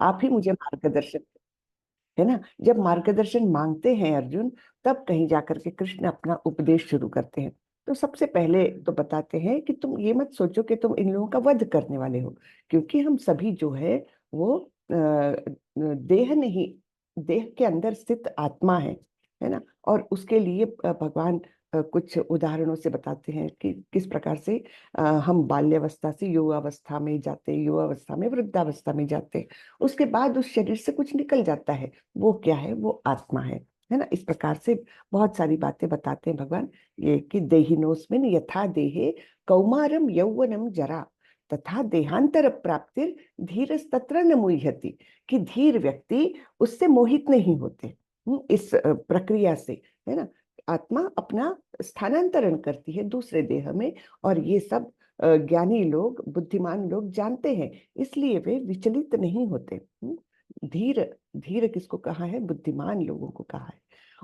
आप ही मुझे मार्गदर्शन, है ना। जब मार्गदर्शन मांगते हैं अर्जुन, तब कहीं जाकर के कृष्ण अपना उपदेश शुरू करते हैं। तो सबसे पहले तो बताते हैं कि तुम ये मत सोचो कि तुम इन लोगों का वध करने वाले हो, क्योंकि हम सभी जो है वो देह नहीं, देह के अंदर स्थित आत्मा है ना। और उसके लिए भगवान कुछ उदाहरणों से बताते हैं कि किस प्रकार से हम बाल्यावस्था से युवावस्था में जाते, युवावस्था में वृद्धावस्था में जाते, उसके बाद उस शरीर से कुछ निकल जाता है। वो क्या है? वो आत्मा है ना। इस प्रकार से बहुत सारी बातें बताते हैं भगवान। ये कि देहिनोस्मिन यथा देहे कौमारम यौवनम जरा तथा देहांतर प्राप्तिर धीरस तत्र न मुह्यति, कि धीर व्यक्ति उससे मोहित नहीं होते। इस प्रक्रिया से, है ना। आत्मा अपना स्थानांतरण करती है दूसरे देह में, और ये सब ज्ञानी लोग, बुद्धिमान लोग जानते हैं, इसलिए वे विचलित नहीं होते। धीर, धीर किसको कहा है? बुद्धिमान लोगों को कहा है।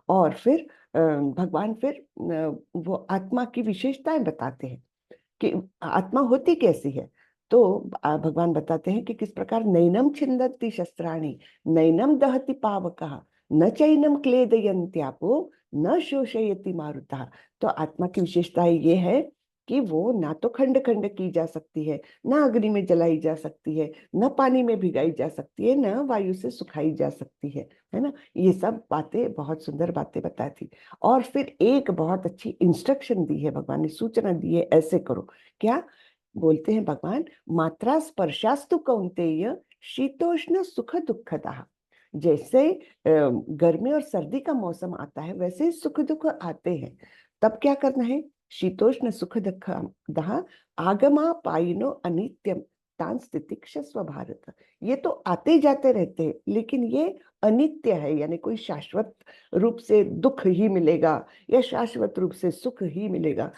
और फिर भगवान फिर वो आत्मा की विशेषताएं बताते हैं कि आत्मा होती कैसी है। तो भगवान बताते हैं कि किस प्रकार नैनम छिन्दन्ति शस्त्राणि, नैनम दहति पावकः, न चैनम क्लेदयन्त्यापो, न शोषयति मारुतः। तो आत्मा की विशेषता ये है कि वो ना तो खंड खंड की जा सकती है, ना अग्नि में जलाई जा सकती है, न पानी में भिगाई जा सकती है, न वायु से सुखाई जा सकती है ना। ये सब बातें, बहुत सुंदर बातें बताई थी। और फिर एक बहुत अच्छी इंस्ट्रक्शन दी है भगवान ने, सूचना दी है, ऐसे करो। क्या बोलते हैं भगवान? मात्रा स्पर्शास्तु कौन्तेय शीतोष्ण सुख दुखदा। जैसे गर्मी और सर्दी का मौसम आता है, वैसे ही सुख दुख आते हैं। तब क्या करना है? शीतोष्ण सुख दुख दहा आगमा पाइनो अनित्यम तान स्थितिक्षस्व भारत। ये तो आते जाते रहते हैं, लेकिन ये अनित्य है, यानी कोई शाश्वत रूप से दुख ही मिलेगा या शाश्वत रूप से सुख ही मिलेगा,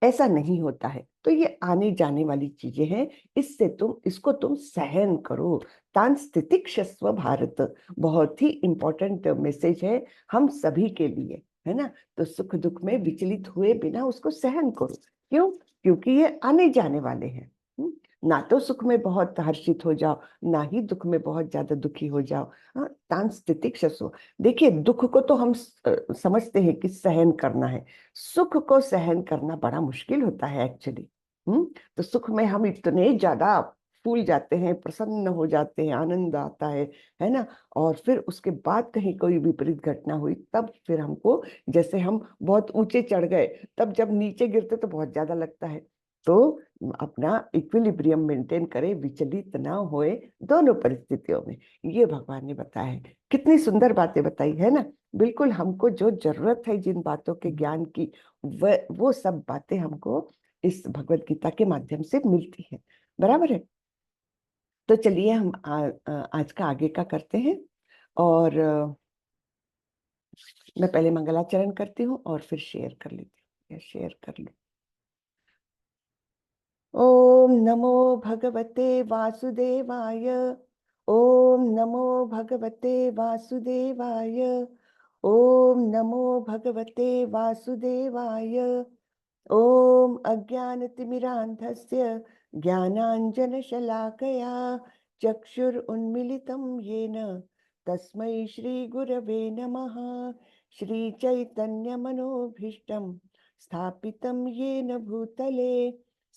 ऐसा नहीं होता है। तो ये आने जाने वाली चीजें हैं, इससे इसको तुम सहन करो। तान स्थितिक्षस्व भारत, बहुत ही इंपॉर्टेंट मैसेज है हम सभी के लिए, है ना। तो सुख दुख में विचलित हुए बिना उसको सहन करो। क्यों? क्योंकि ये आने जाने वाले हैं। हम्म? ना तो सुख में बहुत हर्षित हो जाओ, ना ही दुख में बहुत ज्यादा दुखी हो जाओ। हाँ, तान स्थितिक्षस्व। देखिए, दुख को तो हम समझते हैं कि सहन करना है, सुख को सहन करना बड़ा मुश्किल होता है एक्चुअली। हम्म। तो सुख में हम इतने ज्यादा फूल जाते हैं, प्रसन्न हो जाते हैं, आनंद आता है ना। और फिर उसके बाद कहीं कोई विपरीत घटना हुई, तब फिर हमको, जैसे हम बहुत ऊंचे चढ़ गए, तब जब नीचे गिरते तो बहुत ज्यादा लगता है। तो अपना इक्विलिब्रियम मेंटेन करें, विचलित ना होए दोनों परिस्थितियों में। ये भगवान ने बताया है। कितनी सुंदर बातें बताई है ना। बिल्कुल हमको जो जरूरत है जिन बातों के ज्ञान की, वो सब बातें हमको इस भगवत गीता के माध्यम से मिलती है। बराबर है। तो चलिए हम आज का आगे का करते हैं। और मैं पहले मंगलाचरण करती हूँ और फिर शेयर कर लेती हूँ, या शेयर कर लूँ। ओम नमो भगवते वासुदेवाय। ओम नमो भगवते वासुदेवाय। ओम नमो भगवते वासुदेवाय। ओम अज्ञानतिमिरान्धस्य ज्ञानाञ्जनशलाकया चक्षुरुन्मीलितं येन तस्मै श्रीगुरवे नमः। श्रीचैतन्यमनोभीष्टं स्थापितं येन भूतले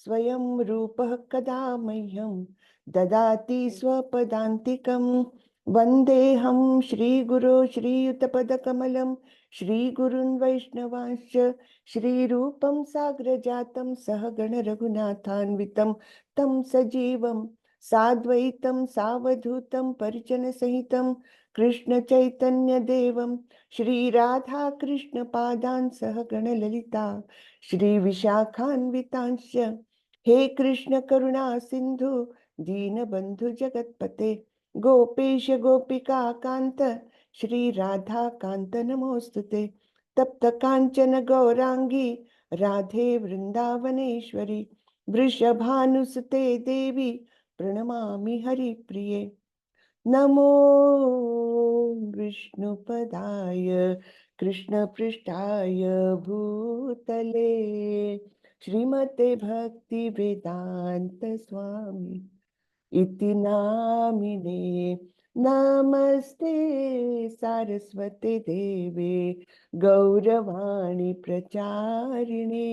स्वयं रूपः कदा मह्यं ददाति स्वपदान्तिकं। वन्देऽहं श्रीगुरो श्रीयुतपदकमलं श्रीगुरुन् वैष्णवांश्च श्रीरूपं साग्रजातं सहगण रघुनाथान्वितं तं सजीवं साद्वैतं सावधूतं परिजनसहितं कृष्ण चैतन्य देवं श्रीराधा कृष्ण पादान् सहगण ललिता श्री विशाखान्वितांश्च। हे कृष्ण करुणा सिंधु दीनबंधु जगतपते गोपेश गोपिका कांत श्री राधा कांत नमोस्तुते। तप्त कांचन गौरांगी राधे वृंदावनेश्वरी वृषभानुसुते देवी प्रणमामि हरिप्रिये। नमो विष्णुपदाय कृष्णपृष्ठाय भूतले श्रीमते भक्ति वेदांत स्वामी इति नामिने नमस्ते सारस्वते देवे गौरवाणी प्रचारिणे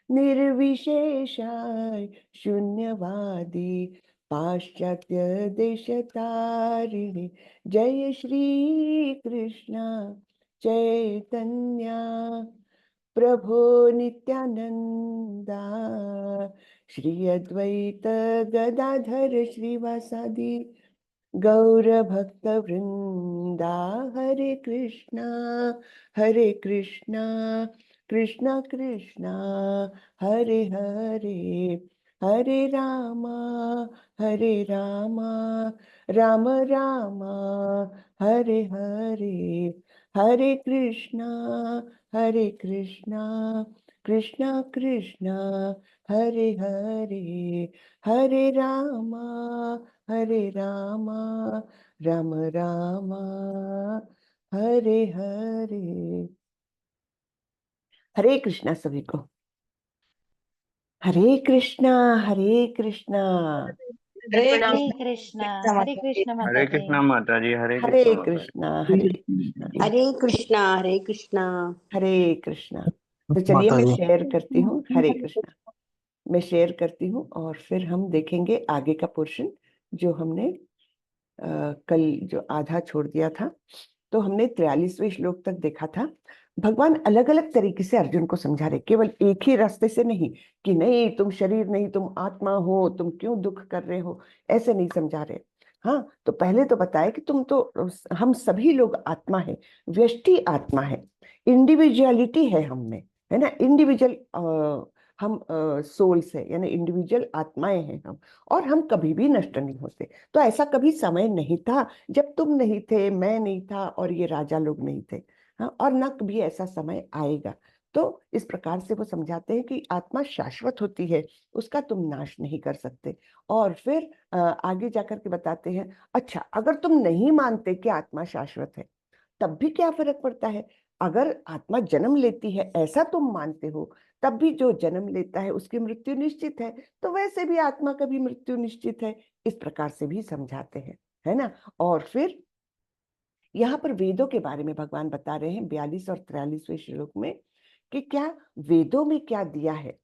निर्विशेषाय शून्यवादी पाश्चात्य देशतारिणे जय श्री कृष्ण चैतन्य प्रभो नित्यानंदा श्री अद्वैत गदाधर श्रीवासादि गौर भक्त वृंदा हरे कृष्णा कृष्णा कृष्णा हरे हरे हरे रामा राम रामा हरे हरे हरे कृष्णा कृष्णा कृष्णा हरे हरे हरे रामा राम रामा हरे हरे। हरे कृष्णा सभी को। हरे कृष्णा हरे कृष्णा हरे हरे कृष्ण माता जी। माता जी। हरे हरे कृष्णा माता जी। कृष्णा हरे कृष्णा हरे कृष्णा हरे कृष्णा। हरे कृष्णा। तो चलिए माता मैं जी। शेयर करती हूँ। हरे कृष्णा। मैं शेयर करती हूँ और फिर हम देखेंगे आगे का पोर्शन जो हमने कल जो आधा छोड़ दिया था। तो हमने 43वें श्लोक तक देखा था। भगवान अलग अलग तरीके से अर्जुन को समझा रहे, केवल एक ही रास्ते से नहीं कि नहीं तुम शरीर नहीं तुम आत्मा हो, तुम क्यों दुख कर रहे हो, ऐसे नहीं समझा रहे। हाँ, तो पहले तो बताया कि तुम तो, हम सभी लोग आत्मा है, व्यष्टि आत्मा है, इंडिविजुअलिटी है हम में, है ना। इंडिविजुअल हम सोल्स है, यानी इंडिविजुअल आत्माएं हैं हम, और हम कभी भी नष्ट नहीं होते। तो ऐसा कभी समय नहीं था जब तुम नहीं थे, मैं नहीं था और ये राजा लोग नहीं थे। हाँ, और न कभी ऐसा समय आएगा। तो इस प्रकार से वो समझाते हैं कि आत्मा शाश्वत होती है, उसका तुम नाश नहीं कर सकते। और फिर आगे जाकर के बताते हैं, अच्छा अगर तुम नहीं मानते कि आत्मा शाश्वत है तब भी क्या फर्क पड़ता है। अगर आत्मा जन्म लेती है ऐसा तुम मानते हो, तब भी जो जन्म लेता है उसकी मृत्यु निश्चित है, तो वैसे भी आत्मा का भी मृत्यु निश्चित है। इस प्रकार से भी समझाते हैं, है ना। और फिर यहाँ पर वेदों के बारे में भगवान बता रहे हैं 42 और 43वें श्लोक में कि क्या वेदों में क्या दिया है।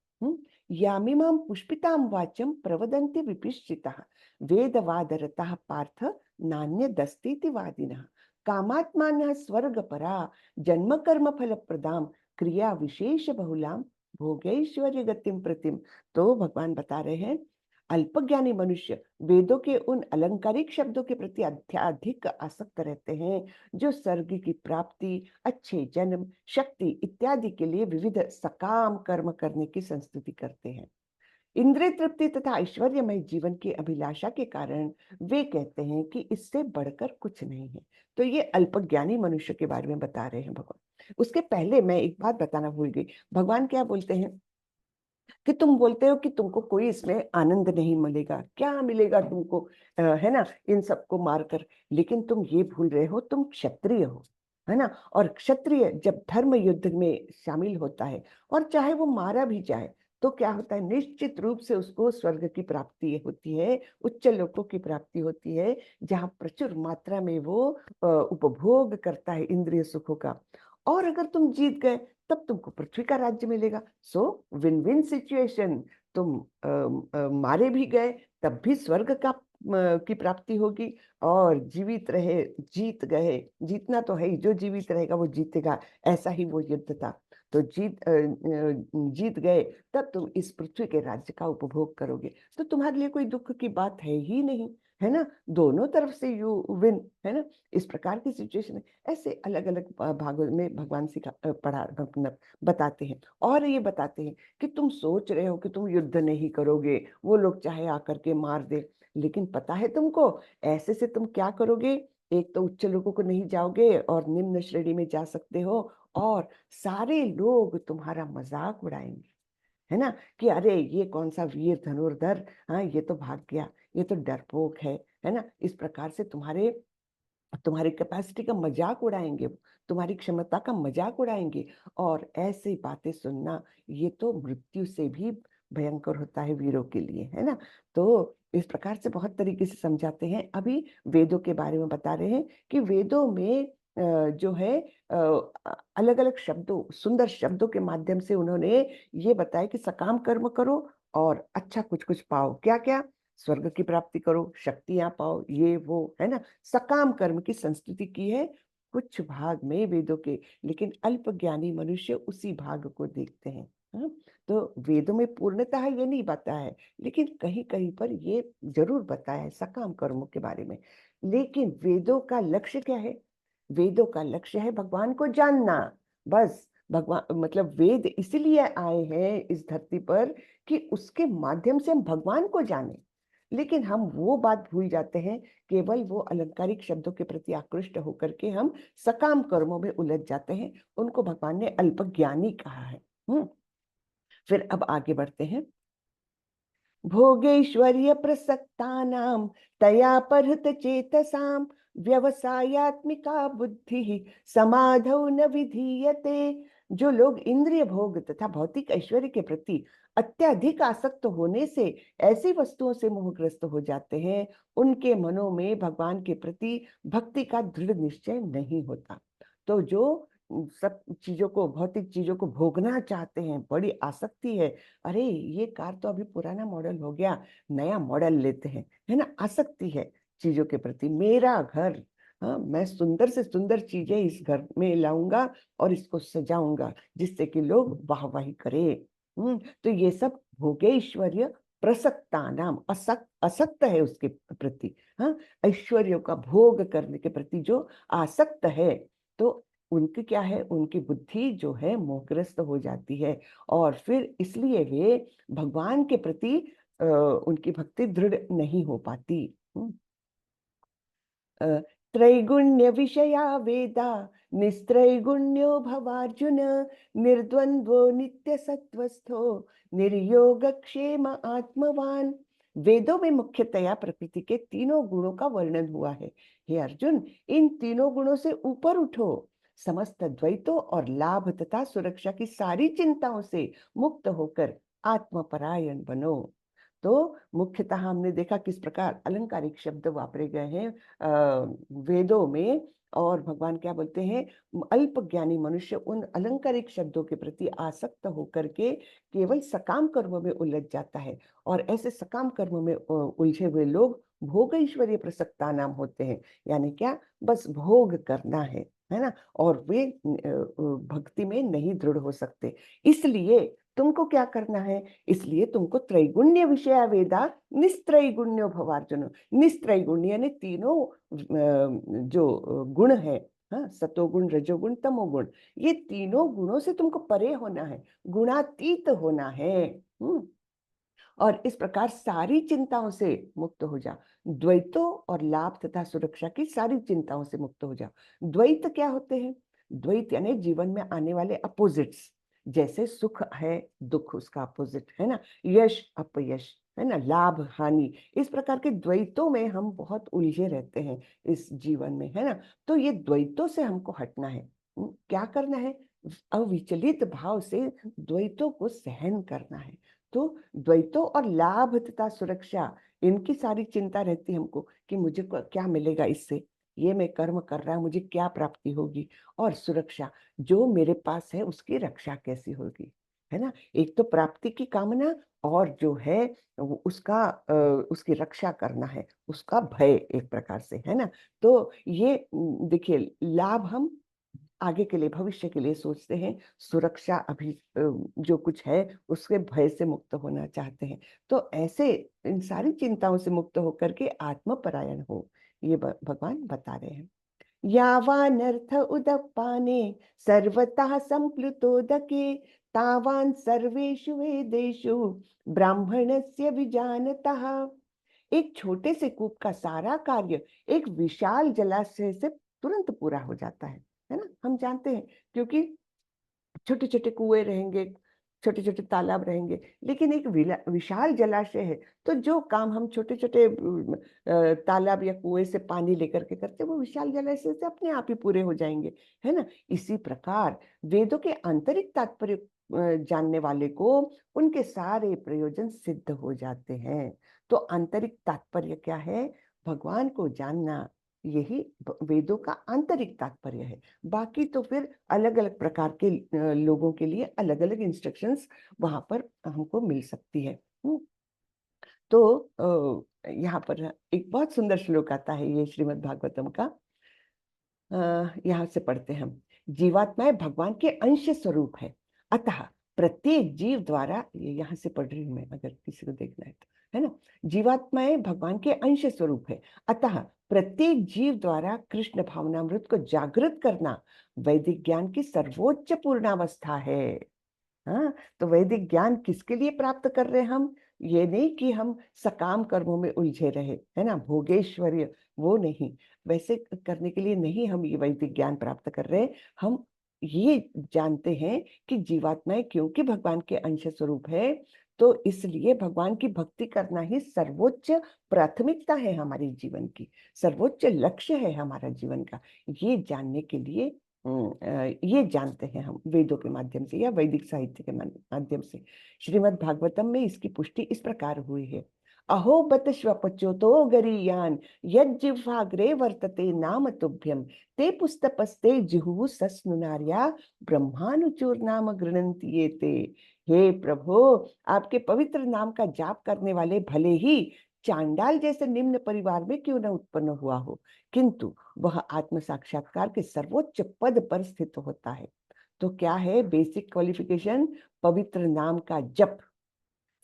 यामिमाम पुष्पिताम वाचम प्रवदन्ति विपिश्चिताः वेदवादरताः पार्थ नान्य दस्तीति वादिनः कामात्मानः स्वर्गपरा जन्म कर्म फल प्रदाम क्रिया विशेष बहुलाम भोगैश्वर्य गतिम प्रतिम। तो भगवान बता रहे हैं अल्पज्ञानी मनुष्य वेदों के उन अलंकारिक शब्दों के प्रति अत्यधिक आसक्त रहते हैं जो स्वर्ग की प्राप्ति, अच्छे जन्म, शक्ति इत्यादि के लिए विविध सकाम कर्म करने की संस्तुति करते हैं। इंद्रिय तृप्ति तथा ऐश्वर्यमय जीवन की अभिलाषा के कारण वे कहते हैं कि इससे बढ़कर कुछ नहीं है। तो ये अल्पज्ञानी मनुष्य के बारे में बता रहे हैं भगवान। उसके पहले मैं एक बात बताना भूल गई। भगवान क्या बोलते हैं कि तुम बोलते हो कि तुमको कोई इसमें आनंद नहीं मिलेगा, क्या मिलेगा तुमको, है ना, इन सबको मारकर। लेकिन तुम ये भूल रहे हो तुम क्षत्रिय हो, है ना। और क्षत्रिय जब धर्म युद्ध में शामिल होता है और चाहे वो मारा भी जाए तो क्या होता है, निश्चित रूप से उसको स्वर्ग की प्राप्ति होती है, उच्च लोकों की प्राप्ति होती है, जहाँ प्रचुर मात्रा में वो उपभोग करता है इंद्रिय सुखों का। और अगर तुम जीत गए तब तुमको पृथ्वी का राज्य मिलेगा। सो विन विन सिचुएशन। तुम मारे भी गए तब भी स्वर्ग का की प्राप्ति होगी, और जीवित रहे, जीत गए, जीतना तो है ही, जो जीवित रहेगा वो जीतेगा, ऐसा ही वो युद्ध था। तो जीत गए तब तुम इस पृथ्वी के राज्य का उपभोग करोगे, तो तुम्हारे लिए कोई दुख की बात है ही नहीं, है ना। दोनों तरफ से यू विन, है ना। इस प्रकार की सिचुएशन है। ऐसे अलग अलग भागों में भगवान पढ़ा बताते हैं। और ये बताते हैं कि तुम सोच रहे हो कि तुम युद्ध नहीं करोगे, वो लोग चाहे आकर के मार दे, लेकिन पता है तुमको ऐसे से तुम क्या करोगे। एक तो उच्च लोगों को नहीं जाओगे और निम्न श्रेणी में जा सकते हो, और सारे लोग तुम्हारा मजाक उड़ाएंगे, है ना, कि अरे ये कौन सा वीर धनुर्धर, हाँ ये तो भाग गया, ये तो डरपोक है ना। इस प्रकार से तुम्हारी कैपेसिटी का मजाक उड़ाएंगे, तुम्हारी क्षमता का मजाक उड़ाएंगे। और ऐसी बातें सुनना ये तो मृत्यु से भी भयंकर होता है वीरों के लिए, है ना। तो इस प्रकार से बहुत तरीके से समझाते हैं। अभी वेदों के बारे में बता रहे हैं कि वेदों में जो है अलग अलग शब्दों, सुंदर शब्दों के माध्यम से उन्होंने ये बताया कि सकाम कर्म करो और अच्छा कुछ कुछ पाओ। क्या क्या? स्वर्ग की प्राप्ति करो, शक्तियां पाओ, ये वो, है ना। सकाम कर्म की संस्तुति की है कुछ भाग में वेदों के, लेकिन अल्प ज्ञानी मनुष्य उसी भाग को देखते हैं। हाँ? तो वेदों में पूर्णतः ये नहीं बताया है, लेकिन कहीं कहीं पर ये जरूर बताया है सकाम कर्मों के बारे में। लेकिन वेदों का लक्ष्य क्या है? वेदों का लक्ष्य है भगवान को जानना। बस भगवान, मतलब वेद इसलिए आए हैं इस धरती पर कि उसके माध्यम से हम भगवान को जाने। लेकिन हम वो बात भूल जाते हैं, केवल वो अलंकारिक शब्दों के प्रति आकृष्ट होकर के हम सकाम कर्मों में उलझ जाते हैं। उनको भगवान ने अल्पज्ञानी कहा है। फिर अब आगे बढ़ते हैं। भोगैश्वर्य प्रसक्तानां तया परहत चेतसां व्यवसायात्मिका बुद्धि समाधौ न विधीयते। जो लोग इंद्रिय भोग तथा भौतिक ऐश्वर्य के प्रति अत्यधिक आसक्त होने से ऐसी वस्तुओं से मोहग्रस्त हो जाते हैं, उनके मनों में भगवान के प्रति भक्ति का दृढ़ निश्चय नहीं होता। तो जो सब चीजों को, भौतिक चीजों को भोगना चाहते हैं, बड़ी आसक्ति है, अरे ये कार तो अभी पुराना मॉडल हो गया, नया मॉडल लेते हैं, है ना। आसक्ति है चीजों के प्रति। मेरा घर, हाँ, मैं सुंदर से सुंदर चीजें इस घर में लाऊंगा और इसको सजाऊंगा जिससे कि लोग वाहवाही करें। तो ये सब भोगैश्वर्य प्रसक्ता नाम, असक्त है उसके प्रति। हाँ, ऐश्वर्य का भोग करने के प्रति जो आसक्त है, तो उनकी क्या है, उनकी बुद्धि जो है मोहग्रस्त हो जाती है। और फिर इसलिए वे भगवान के प्रति उनकी भक्ति दृढ़ नहीं हो पाती। त्रैगुण्य विषया वेदा निस्त्रैगुण्यो भवार्जुन निर्द्वंद्वो नित्य सत्वस्थो निर्योगक्षेम आत्मवान। वेदों में मुख्यतया प्रकृति के तीनों गुणों का वर्णन हुआ है। हे अर्जुन, इन तीनों गुणों से ऊपर उठो, समस्त द्वैतों और लाभ तथा सुरक्षा की सारी चिंताओं से मुक्त होकर आत्मपरायण बनो। तो मुख्यतः हमने देखा किस प्रकार अलंकारिक शब्द वापरे गए हैं वेदों में। और भगवान क्या बोलते हैं, अल्प ज्ञानी मनुष्य उन अलंकारिक शब्दों के प्रति आसक्त होकर के केवल सकाम कर्म में उलझ जाता है। और ऐसे सकाम कर्म में उलझे हुए लोग भोग ऐश्वर्य प्रसक्ता नाम होते हैं। यानी क्या, बस भोग करना है ना। और वे भक्ति में नहीं दृढ़ हो सकते। इसलिए तुमको क्या करना है? इसलिए तुमको त्रैगुण्य विषया वेदा निस्त्रैगुण्यो भवार्जुन। निस्त्रैगुण्य यानी तीनों जो गुण है, हाँ, सतोगुण रजोगुण तमोगुण, ये तीनों गुणों से तुमको परे होना है, गुणातीत होना है। और इस प्रकार सारी चिंताओं से मुक्त हो जा। द्वैतों और लाभ तथा सुरक्षा की सारी चिंताओं से मुक्त हो जा। द्वैत क्या होते हैं? द्वैत यानी जीवन में आने वाले अपोजिट्स। जैसे सुख है, दुख उसका अपोजिट है ना, यश अपयश, है ना, लाभ हानि। इस प्रकार के द्वैतों में हम बहुत उलझे रहते हैं इस जीवन में, है ना। तो ये द्वैतों से हमको हटना है। क्या करना है? अविचलित भाव से द्वैतों को सहन करना है। तो द्वैतों और लाभ तथा सुरक्षा, इनकी सारी चिंता रहती है हमको कि मुझे क्या मिलेगा इससे, ये मैं कर्म कर रहा हूं, मुझे क्या प्राप्ति होगी। और सुरक्षा, जो मेरे पास है उसकी रक्षा कैसी होगी, है ना। एक तो प्राप्ति की कामना, और जो है उसका उसकी रक्षा करना है, उसका भय एक प्रकार से, है ना। तो ये देखिए, लाभ हम आगे के लिए, भविष्य के लिए सोचते हैं। सुरक्षा अभी जो कुछ है उसके भय से मुक्त होना चाहते हैं। तो ऐसे इन सारी चिंताओं से मुक्त होकर के आत्मपरायण हो, ये भगवान बता रहे हैं। यावानर्थ उदपाने सर्वतः संप्लुतोदके तावान सर्वेषु वेदेषु ब्राह्मणस्य विजानतः। एक छोटे से कूप का सारा कार्य एक विशाल जलाशय से तुरंत पूरा हो जाता है ना। हम जानते हैं, क्योंकि छोटे छोटे कुएं रहेंगे, छोटे छोटे तालाब रहेंगे, लेकिन एक विशाल जलाशय है, तो जो काम हम छोटे छोटे तालाब या कुएं से पानी लेकर के करते हैं, वो विशाल जलाशय से अपने आप ही पूरे हो जाएंगे, है ना। इसी प्रकार वेदों के आंतरिक तात्पर्य जानने वाले को उनके सारे प्रयोजन सिद्ध हो जाते हैं। तो आंतरिक तात्पर्य क्या है? भगवान को जानना, यही वेदों का आंतरिक तात्पर्य है। बाकी तो फिर अलग अलग प्रकार के लोगों के लिए अलग अलग इंस्ट्रक्शंस वहां पर हमको मिल सकती है। तो यहाँ पर एक बहुत सुंदर श्लोक आता है, ये श्रीमद् भागवतम का। यहाँ से पढ़ते हैं हम। जीवात्माएं भगवान के अंश स्वरूप है, अतः प्रत्येक जीव द्वारा, ये यहाँ से पढ़ रही हूं मैं, अगर किसी को देखना है तो, है ना। जीवात्माएं भगवान के अंश स्वरूप है, अतः प्रत्येक जीव द्वारा कृष्ण भावनामृत को जागृत करना वैदिक ज्ञान की सर्वोच्च पूर्णावस्था है। हाँ, तो वैदिक ज्ञान किसके लिए प्राप्त कर रहे हैं हम? ये नहीं कि हम सकाम कर्मों में उलझे रहे, है ना, भोगेश्वर्य, वो नहीं। वैसे करने के लिए नहीं हम ये वैदिक ज्ञान प्राप्त कर रहे हैं। हम ये जानते हैं कि जीवात्माएं क्योंकि भगवान के अंश स्वरूप है, तो इसलिए भगवान की भक्ति करना ही सर्वोच्च प्राथमिकता है हमारे जीवन की, सर्वोच्च लक्ष्य है हमारा जीवन का। ये जानने के लिए ये जानते हैं हम वेदों के माध्यम से या वैदिक साहित्य के माध्यम से। श्रीमद् भागवतम में इसकी पुष्टि इस प्रकार हुई है। अहो बत श्वपच्योतो गरीयान यज्जिह्वाग्रे वर्तते नाम तुभ्यम ते पुस्तपस्ते जिहुः सस्नुनार्या ब्रह्मानुचूर्नाम गृणन्ति ये ते। हे प्रभु, आपके पवित्र नाम का जाप करने वाले भले ही चांडाल जैसे निम्न परिवार में क्यों न उत्पन्न हुआ हो, किंतु वह आत्म साक्षात्कार के सर्वोच्च पद पर स्थित होता है। तो क्या है बेसिक क्वालिफिकेशन? पवित्र नाम का जप।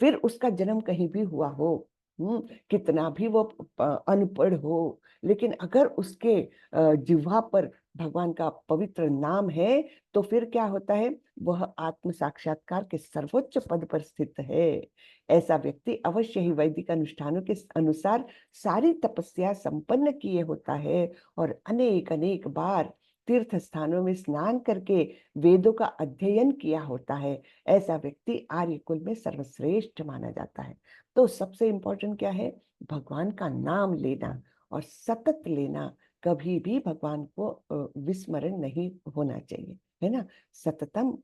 फिर उसका जन्म कहीं भी हुआ हो, कितना भी वो अनपढ़ हो, लेकिन अगर उसके जिह्वा पर भगवान का पवित्र नाम है, तो फिर क्या होता है? वह आत्म साक्षात्कार के सर्वोच्च पद पर स्थित है। ऐसा व्यक्ति अवश्य ही वैदिक अनुष्ठानों के अनुसार सारी तपस्या संपन्न किए होता है और अनेक अनेक बार तीर्थ स्थानों में स्नान करके वेदों का अध्ययन किया होता है। ऐसा व्यक्ति आर्य कुल में सर्वश्रेष्ठ माना जाता है। तो सबसे इंपॉर्टेंट क्या है? भगवान का नाम लेना और सतत लेना। कभी भी भगवान को विस्मरण नहीं होना चाहिए, है ना। सततम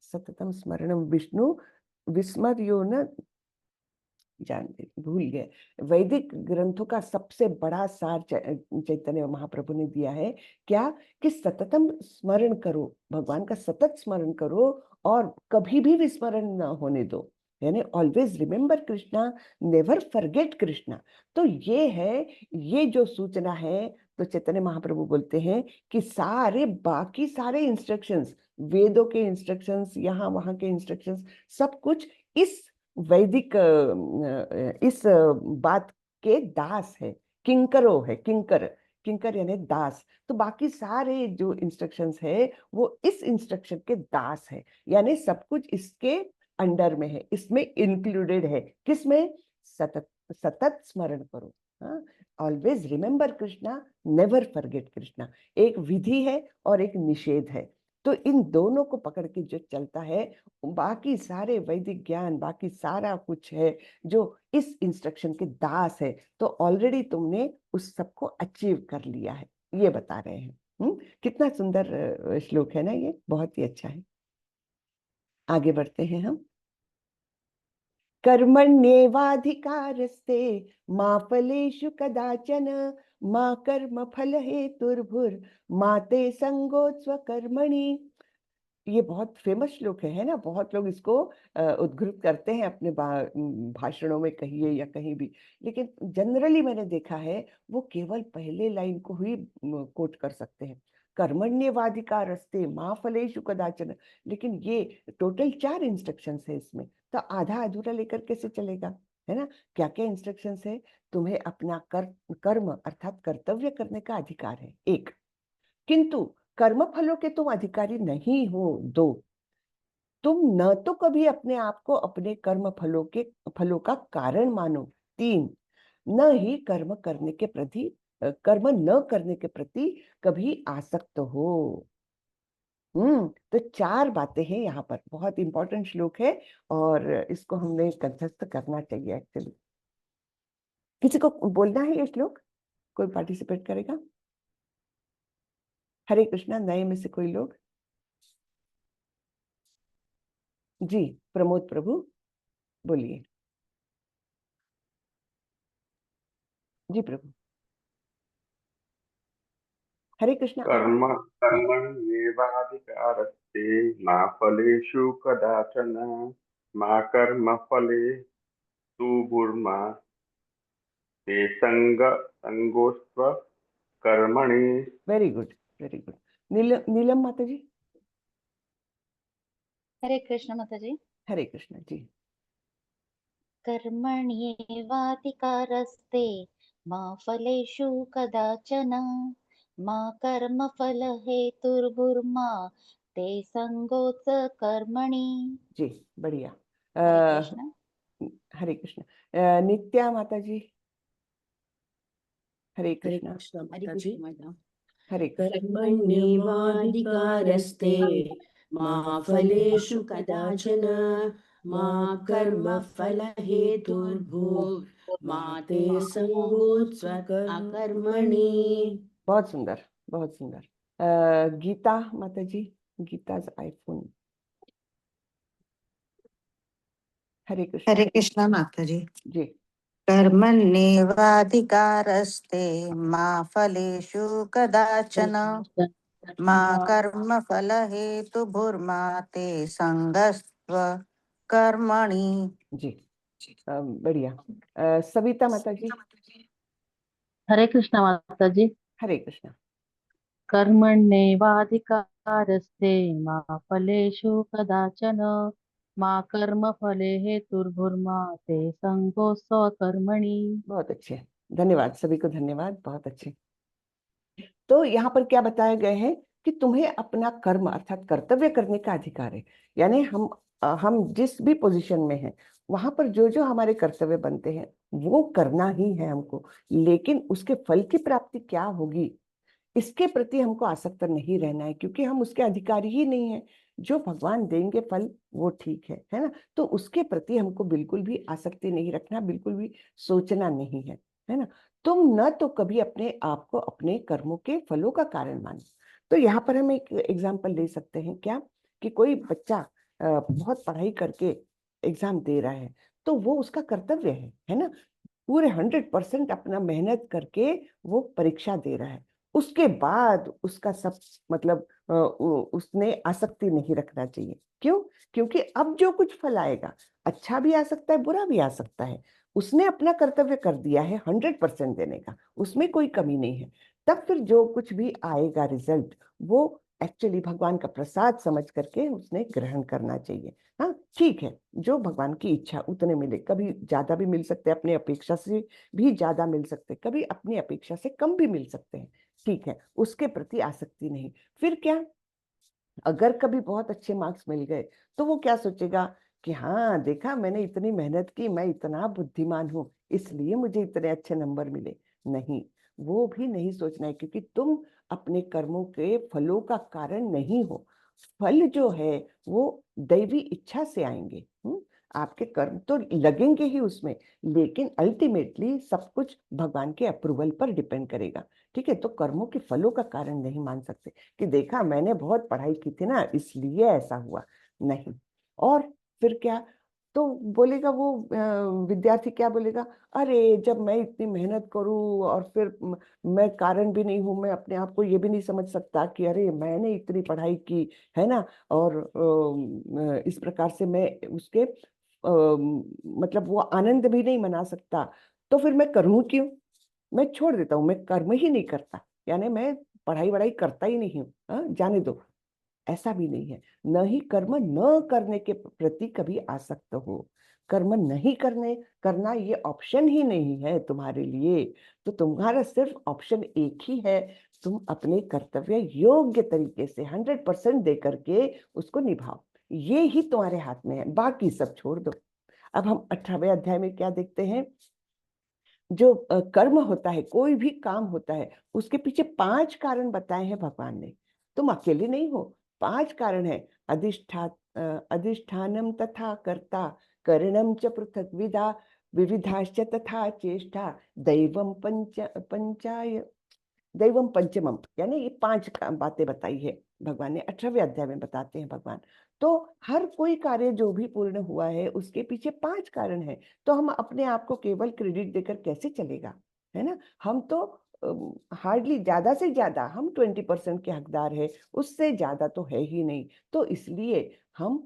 सततम स्मरणम विष्णु विस्मर्यो न जान भूल गए। वैदिक ग्रंथों का सबसे बड़ा सार चैतन्य महाप्रभु ने दिया है, क्या? कि सततम स्मरण करो, भगवान का सतत स्मरण करो और कभी भी विस्मरण न होने दो, यानी always remember Krishna, never forget Krishna. तो ये है, ये जो सूचना है, तो चैतन्य महाप्रभु बोलते हैं कि सारे बाकी सारे इंस्ट्रक्शंस, वेदों के इंस्ट्रक्शंस, यहाँ वहां के इंस्ट्रक्शंस, सब कुछ इस वैदिक इस बात के दास है, किंकरो है। किंकर, किंकर यानी दास। तो बाकी सारे जो इंस्ट्रक्शंस है वो इस इंस्ट्रक्शन के दास है, यानी सब कुछ इसके अंडर में है, इसमें इंक्लूडेड है। किसमें? सतत, सतत स्मरण करो। हाँ, always remember Krishna, never forget Krishna. एक विधि है और एक निषेध है। तो इन दोनों को पकड़ के जो चलता है, बाकी सारे वैदिक ज्ञान, बाकी सारा कुछ है जो इस इंस्ट्रक्शन के दास है। तो ऑलरेडी तुमने उस सबको अचीव कर लिया है, ये बता रहे हैं। कितना सुंदर श्लोक है ना, ये बहुत ही अच्छा है। आगे बढ़ते हैं हम। कर्मण्येवाधिकारस्ते मा फलेषु कदाचन मा कर्म फल हेतुर्भुर मा ते संगोत्स्व कर्मणि। ये बहुत फेमस श्लोक है ना। बहुत लोग इसको उद्धृत करते हैं अपने भाषणों में, कहिए या कहीं भी, लेकिन जनरली मैंने देखा है वो केवल पहले लाइन को ही कोट कर सकते हैं, कर्मण्येवाधिकारस्ते मा फलेषु कदाचन। लेकिन ये टोटल 4 इंस्ट्रक्शंस है इसमें, तो आधा अधूरा लेकर कैसे चलेगा, है ना। क्या क्या इंस्ट्रक्शंस है? तुम्हें अपना कर्म अर्थात कर्तव्य करने का अधिकार है, एक, किंतु कर्म फलों के तुम अधिकारी नहीं हो, दो, तुम न तो कभी अपने आप को अपने कर्म फलों का कारण मानो, तीन, न ही कर्म न करने के प्रति कभी आसक्त हो। तो 4 बातें हैं यहाँ पर, बहुत इंपॉर्टेंट श्लोक है और इसको हमने कंठस्थ करना चाहिए एक्चुअली। किसी को बोलना है ये श्लोक? कोई पार्टिसिपेट करेगा? हरे कृष्णा, नए में से कोई लोग? जी, प्रमोद प्रभु बोलिए। जी प्रभु। हरे कृष्णा। कर्मण्येवाधिकारस्ते मा फलेषु कदाचन मा कर्मफले तु भूर्मा ते संगोऽस्त्व कर्मणि। Very good, very good. Neelam माता जी। हरे कृष्ण माता जी। हरे कृष्णा जी। कर्मण्येवाधिकारस्ते मा फलेषु कदाचन मा कर्मफल हेतुर्भुर्मा ते संगोच कर्मणि। जी बढ़िया। हरे कृष्ण। हरे कृष्ण। नित्या माता जी। हरे हरे कृष्णा। कृष्ण माता जी। हरे कृष्ण। कर्मण्येवाधिकारस्ते मा फलेषु कदाचन मा कर्मफलहेतुर्भूर्मा ते संगोऽस्त्व अकर्मणि। बहुत सुंदर, बहुत सुंदर। गीता माता जी। गीता's आईफोन। हरे कृष्ण। हरे कृष्णा माता जी। जी। कर्मण्येवाधिकारस्ते मा फलेषु कदाचन मा कर्मफलहेतुर्भुर्मा ते संगस्त्व कर्मणि। जी बढ़िया। सविता माता जी। हरे कृष्ण माता जी। हरे कृष्ण। कर्मण्येवाधिकारस्ते मा फलेषु कदाचन मा कर्मफले हेतुर्भुर्मा ते संगोऽस्त्व कर्मणि। बहुत अच्छे, धन्यवाद सभी को, धन्यवाद, बहुत अच्छे। तो यहाँ पर क्या बताया गया है कि तुम्हें अपना कर्म अर्थात कर्तव्य करने का अधिकार है। यानी हम जिस भी पोजीशन में हैं वहां पर जो जो हमारे कर्तव्य बनते हैं वो करना ही है हमको, लेकिन उसके फल की प्राप्ति क्या होगी इसके प्रति हमको आसक्त नहीं रहना है, क्योंकि हम उसके अधिकारी ही नहीं है। जो भगवान देंगे फल वो ठीक है ना। तो उसके प्रति हमको बिल्कुल भी आसक्ति नहीं रखना, बिल्कुल भी सोचना नहीं है ना। तुम न तो कभी अपने आप को अपने कर्मों के फलों का कारण मानो। तो यहाँ पर हम एक एग्जाम्पल ले सकते हैं क्या, कि कोई बच्चा बहुत पढ़ाई करके एग्जाम दे रहा है, तो वो उसका कर्तव्य है ना। पूरे 100% अपना मेहनत करके वो परीक्षा दे रहा है। उसके बाद उसका सब मतलब उसने आसक्ति नहीं रखना चाहिए। क्यों? क्योंकि अब जो कुछ फल आएगा अच्छा भी आ सकता है, बुरा भी आ सकता है। उसने अपना कर्तव्य कर दिया है 100% देने का, उसमें कोई कमी नहीं है। तब फिर जो कुछ भी आएगा रिजल्ट वो एक्चुअली भगवान का प्रसाद समझ करके उसने ग्रहण करना चाहिए। हाँ ठीक है, जो भगवान की इच्छा उतने मिले, कभी ज्यादा भी मिल सकते हैं, अपनी अपेक्षा से भी ज्यादा मिल सकते हैं, कभी अपनी अपेक्षा से कम भी मिल सकते हैं, ठीक है, उसके प्रति आसक्ति नहीं। फिर क्या, अगर कभी बहुत अच्छे मार्क्स मिल गए तो वो क्या सोचेगा कि हाँ देखा मैंने इतनी मेहनत की, मैं इतना बुद्धिमान हूँ इसलिए मुझे इतने अच्छे नंबर मिले। नहीं, वो भी नहीं सोचना है, क्योंकि तुम अपने कर्मों के फलों का कारण नहीं हो। फल जो है वो दैवी इच्छा से आएंगे। आपके कर्म तो लगेंगे ही उसमें, लेकिन अल्टीमेटली सब कुछ भगवान के अप्रूवल पर डिपेंड करेगा। ठीक है, तो कर्मों के फलों का कारण नहीं मान सकते कि देखा मैंने बहुत पढ़ाई की थी ना इसलिए ऐसा हुआ। नहीं। और फिर क्या, तो बोलेगा वो विद्यार्थी क्या बोलेगा, अरे जब मैं इतनी मेहनत करूं और फिर मैं कारण भी नहीं हूं, मैं अपने आप को ये भी नहीं समझ सकता कि अरे मैंने इतनी पढ़ाई की है ना, और इस प्रकार से मैं उसके मतलब वो आनंद भी नहीं मना सकता, तो फिर मैं करूं क्यों? मैं छोड़ देता हूँ, मैं कर्म ही नहीं करता, यानी मैं पढ़ाई वढ़ाई करता ही नहीं हूँ, जाने दो। ऐसा भी नहीं है। न ही कर्म न करने के प्रति कभी आसक्त हो। कर्म नहीं करना ये ऑप्शन ही नहीं है तुम्हारे लिए। तो तुम्हारा सिर्फ ऑप्शन एक ही है, तुम अपने कर्तव्य योग्य तरीके से 100% दे करके उसको निभाओ। ये ही तुम्हारे हाथ में है, बाकी सब छोड़ दो। अब हम 18वें अध्याय में क्या देखते हैं, जो कर्म होता है, कोई भी काम होता है, उसके पीछे 5 कारण बताए हैं भगवान ने। तुम अकेले नहीं हो, 5 कारण है। अधिष्ठानम तथा कर्ता, करणम च पृथक विधा, विविधाश्च तथा चेष्टा, दैवम पंचाय दैवम पंचमम, यानी ये 5 बातें बताई है भगवान ने, 18वें अध्याय में बताते हैं भगवान। तो हर कोई कार्य जो भी पूर्ण हुआ है उसके पीछे 5 कारण है। तो हम अपने आप को केवल क्रेडिट देकर कैसे चलेगा, है ना। हम तो हार्डली, ज्यादा से ज्यादा हम 20% के हकदार है, उससे ज्यादा तो है ही नहीं। तो इसलिए हम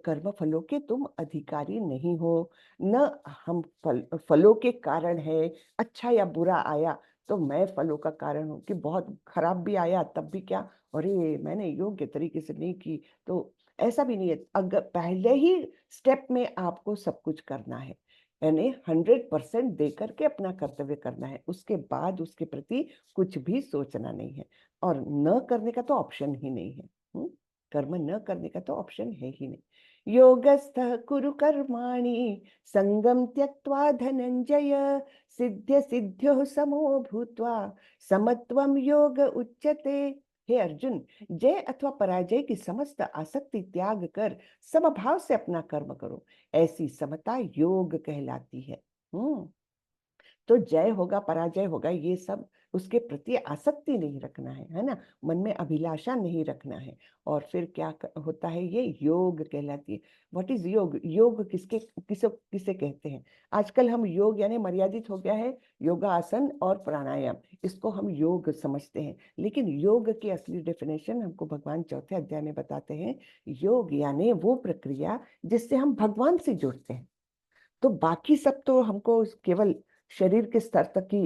कर्म फलों के तुम अधिकारी नहीं हो। न हम फलों के कारण है। अच्छा या बुरा आया तो मैं फलों का कारण हूँ कि बहुत खराब भी आया तब भी क्या, अरे मैंने योग्य तरीके से नहीं की। तो ऐसा भी नहीं है। अगर पहले ही स्टेप में आपको सब कुछ करना है, यानी 100% दे करके अपना कर्तव्य करना है, उसके बाद उसके प्रति कुछ भी सोचना नहीं है। और न करने का तो ऑप्शन ही नहीं है। कर्म न करने का तो ऑप्शन है ही नहीं। योगस्थः कुरु कर्माणि संगम त्यक्त्वा धनंजय सिद्ध्य सिद्ध्यो समो भूत्वा समत्वम योग उच्यते। हे अर्जुन, जय अथवा पराजय की समस्त आसक्ति त्याग कर समभाव से अपना कर्म करो, ऐसी समता योग कहलाती है। तो जय होगा पराजय होगा ये सब, उसके प्रति आसक्ति नहीं रखना है ना, मन में अभिलाषा नहीं रखना है। और फिर क्या होता है, ये योग कहलाती है। व्हाट इज योग? योग किसके किसे किसे कहते हैं? आजकल हम योग यानी मर्यादित हो गया है योगासन और प्राणायाम, इसको हम योग समझते हैं। लेकिन योग की असली डेफिनेशन हमको भगवान चौथे अध्याय में बताते हैं। योग यानी वो प्रक्रिया जिससे हम भगवान से जुड़ते हैं। तो बाकी सब तो हमको केवल शरीर के स्तर तक ही,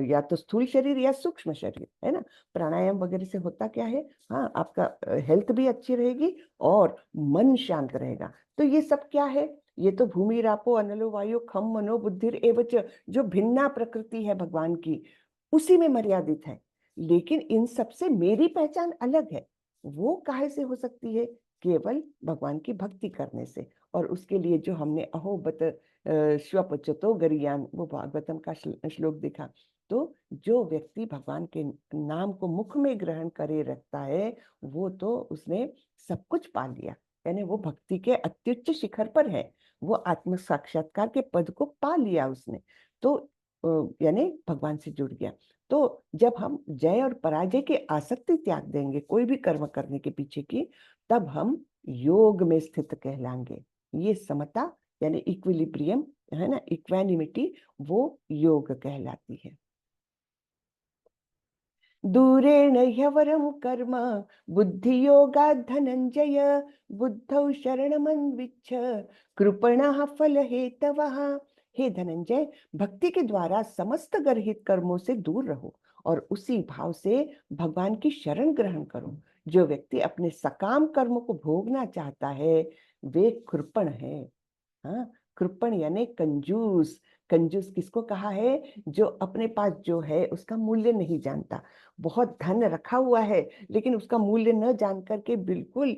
या तो स्थूल शरीर या सूक्ष्म शरीर, है ना। प्राणायाम वगैरह से होता क्या है, हाँ, आपका हेल्थ भी अच्छी रहेगी और मन शांत रहेगा। तो ये सब क्या है? ये तो भूमि रापो अनलो वायु खम मनो बुद्धिर एवच, जो भिन्ना प्रकृति है भगवान की, उसी में मर्यादित है। लेकिन इन सब से मेरी पहचान अलग है। वो काहे से हो सकती है? केवल भगवान की भक्ति करने से। और उसके लिए जो हमने अहोबत श्वपचतो गरियान, वो भागवतम का श्लोक देखा। तो जो व्यक्ति भगवान के नाम को मुख में ग्रहण करे रखता है, वो तो उसने सब कुछ पा लिया, यानी वो भक्ति के अत्युच्च शिखर पर है, वो आत्म साक्षात्कार के पद को पा लिया उसने। तो यानी भगवान से जुड़ गया। तो जब हम जय और पराजय की आसक्ति त्याग देंगे कोई भी कर्म करने के पीछे की, तब हम योग में स्थित कहलाएंगे। ये समता यानी इक्विलिब्रियम, है ना, इक्वानिमिटी, वो योग कहलाती है। दूरेण ह्यवरं कर्म बुद्धि योगात् धनंजय बुद्धौ शरणमन्विच्छ कृपणः फल हेतवः। हे धनंजय, भक्ति के द्वारा समस्त गर्हित कर्मों से दूर रहो और उसी भाव से भगवान की शरण ग्रहण करो। जो व्यक्ति अपने सकाम कर्म को भोगना चाहता है वे कृपण है। हाँ, कृपण यानी कंजूस। कंजूस किसको कहा है? जो अपने पास जो है उसका मूल्य नहीं जानता। बहुत धन रखा हुआ है लेकिन उसका मूल्य न जान करके बिल्कुल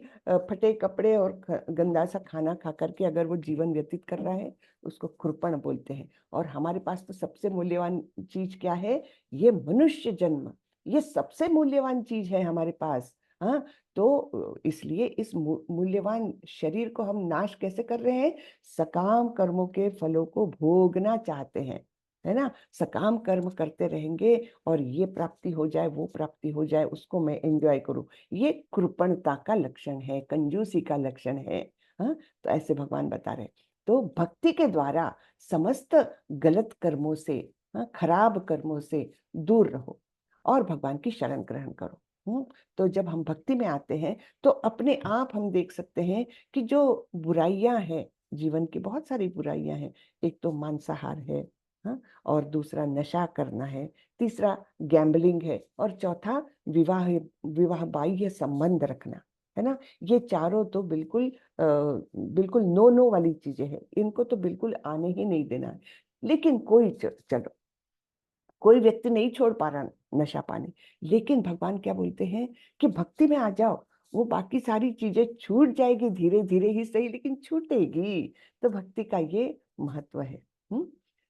फटे कपड़े और गंदा सा खाना खा करके अगर वो जीवन व्यतीत कर रहा है, उसको कृपण बोलते हैं। और हमारे पास तो सबसे मूल्यवान चीज क्या है? ये मनुष्य जन्म, ये सबसे मूल्यवान चीज है हमारे पास। हाँ, तो इसलिए इस मूल्यवान शरीर को हम नाश कैसे कर रहे हैं? सकाम कर्मों के फलों को भोगना चाहते हैं, है ना। सकाम कर्म करते रहेंगे और ये प्राप्ति हो जाए वो प्राप्ति हो जाए उसको मैं एंजॉय करूं, ये कृपणता का लक्षण है, कंजूसी का लक्षण है। हाँ, तो ऐसे भगवान बता रहे। तो भक्ति के द्वारा समस्त गलत कर्मों से, हाँ, खराब कर्मों से दूर रहो और भगवान की शरण ग्रहण करो। तो जब हम भक्ति में आते हैं तो अपने आप हम देख सकते हैं कि जो बुराइयां हैं, जीवन की बहुत सारी बुराइयां हैं। एक तो मांसाहार है, हाँ, और दूसरा नशा करना है, तीसरा गैम्बलिंग है, और चौथा विवाह विवाह बाह्य संबंध रखना, है ना। ये चारों तो बिल्कुल नो नो वाली चीजें हैं, इनको तो बिल्कुल आने ही नहीं देना है। लेकिन चलो, कोई व्यक्ति नहीं छोड़ पा रहा नशा पानी, लेकिन भगवान क्या बोलते हैं कि भक्ति में आ जाओ, वो बाकी सारी चीजें छूट जाएगी, धीरे धीरे ही सही लेकिन छूटेगी। तो भक्ति का ये महत्व है।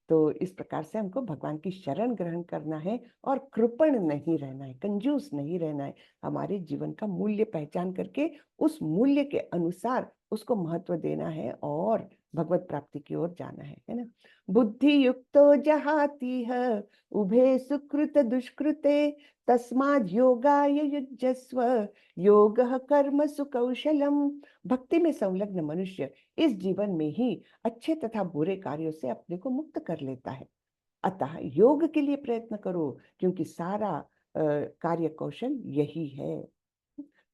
तो इस प्रकार से हमको भगवान की शरण ग्रहण करना है और कृपण नहीं रहना है, कंजूस नहीं रहना है। हमारे जीवन का मूल्य पहचान करके उस मूल्य के अनुसार उसको महत्व देना है और भगवत प्राप्ति की ओर जाना है ना। बुद्धि युक्तो जहातीह उभे सुकृत दुष्कृते तस्माद् योगाय युज्यस्व योगः कर्मसु कौशलम। भक्ति में संलग्न मनुष्य इस जीवन में ही अच्छे तथा बुरे कार्यों से अपने को मुक्त कर लेता है। अतः योग के लिए प्रयत्न करो, क्योंकि सारा कार्य कौशल यही है।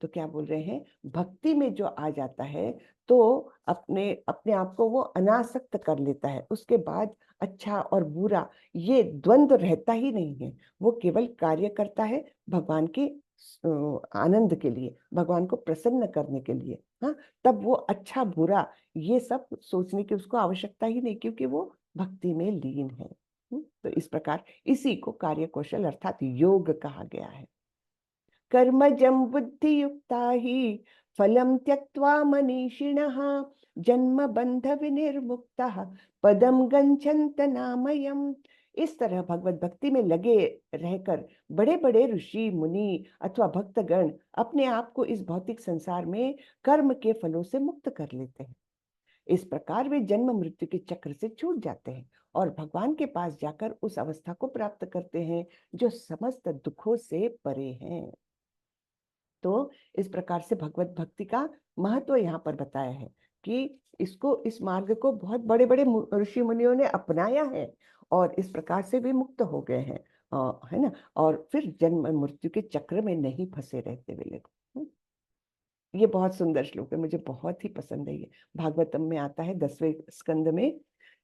तो क्या बोल रहे हैं, भक्ति में जो आ जाता है तो अपने अपने आप को वो अनासक्त कर लेता है। उसके बाद अच्छा और बुरा ये द्वंद्व रहता ही नहीं है, वो केवल कार्य करता है भगवान के आनंद के लिए, भगवान को प्रसन्न करने के लिए। हाँ, तब वो अच्छा बुरा ये सब सोचने की उसको आवश्यकता ही नहीं, क्योंकि वो भक्ति में लीन है। तो इस प्रकार इसी को कार्य कौशल अर्थात योग कहा गया है। कर्मजं बुद्धियुक्ता हि फलं त्यक्त्वा मनीषिणः जन्म बंध विनिर्मुक्तः पदम गच्छन्त नामयम्। इस तरह भगवत भक्ति में लगे रहकर बड़े बड़े ऋषि मुनि अथवा भक्तगण अपने आप को इस भौतिक संसार में कर्म के फलों से मुक्त कर लेते हैं। इस प्रकार वे जन्म मृत्यु के चक्र से छूट जाते हैं और भगवान के पास जाकर उस अवस्था को प्राप्त करते हैं जो समस्त दुखों से परे हैं। तो इस प्रकार से भगवत भक्ति का महत्व यहाँ पर बताया है कि इस मार्ग को बहुत बड़े बड़े ऋषि मुनियों ने अपनाया है और इस प्रकार से भी मुक्त हो गए हैं, है ना, और फिर जन्म मृत्यु के चक्र में नहीं फंसे रहते वे लोग। ये बहुत सुंदर श्लोक है, मुझे बहुत ही पसंद है। ये भागवतम में आता है 10वें स्कंद में।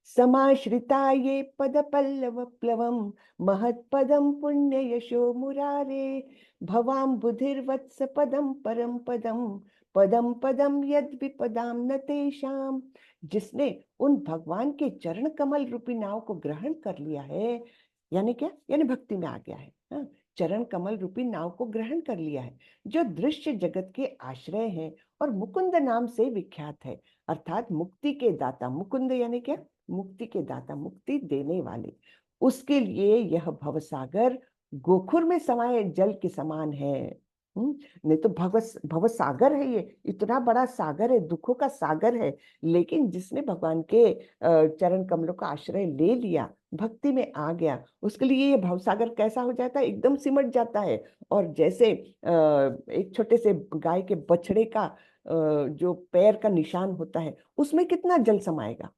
समाश्रिता ये पद पल्लव प्लवम महत्पदम पुण्य यशो मुरारे भवाम बुधिर्वत्स पदम परम पदम पदम पदम यद विपदाम न तेषाम। जिसने उन भगवान के चरण कमल रूपी नाव को ग्रहण कर लिया है, यानी क्या, यानी भक्ति में आ गया है। हाँ, चरण कमल रूपी नाव को ग्रहण कर लिया है, जो दृश्य जगत के आश्रय है और मुकुंद नाम से विख्यात है, अर्थात मुक्ति के दाता। मुकुंद यानी क्या, मुक्ति के दाता, मुक्ति देने वाले। उसके लिए यह भवसागर गोखुर में समाये जल के समान है। नहीं तो भव सागर है, ये इतना बड़ा सागर है, दुखों का सागर है। लेकिन जिसने भगवान के चरण कमलों का आश्रय ले लिया, भक्ति में आ गया, उसके लिए ये भवसागर कैसा हो जाता है, एकदम सिमट जाता है। और जैसे एक छोटे से गाय के बछड़े का जो पैर का निशान होता है, उसमें कितना जल समाएगा,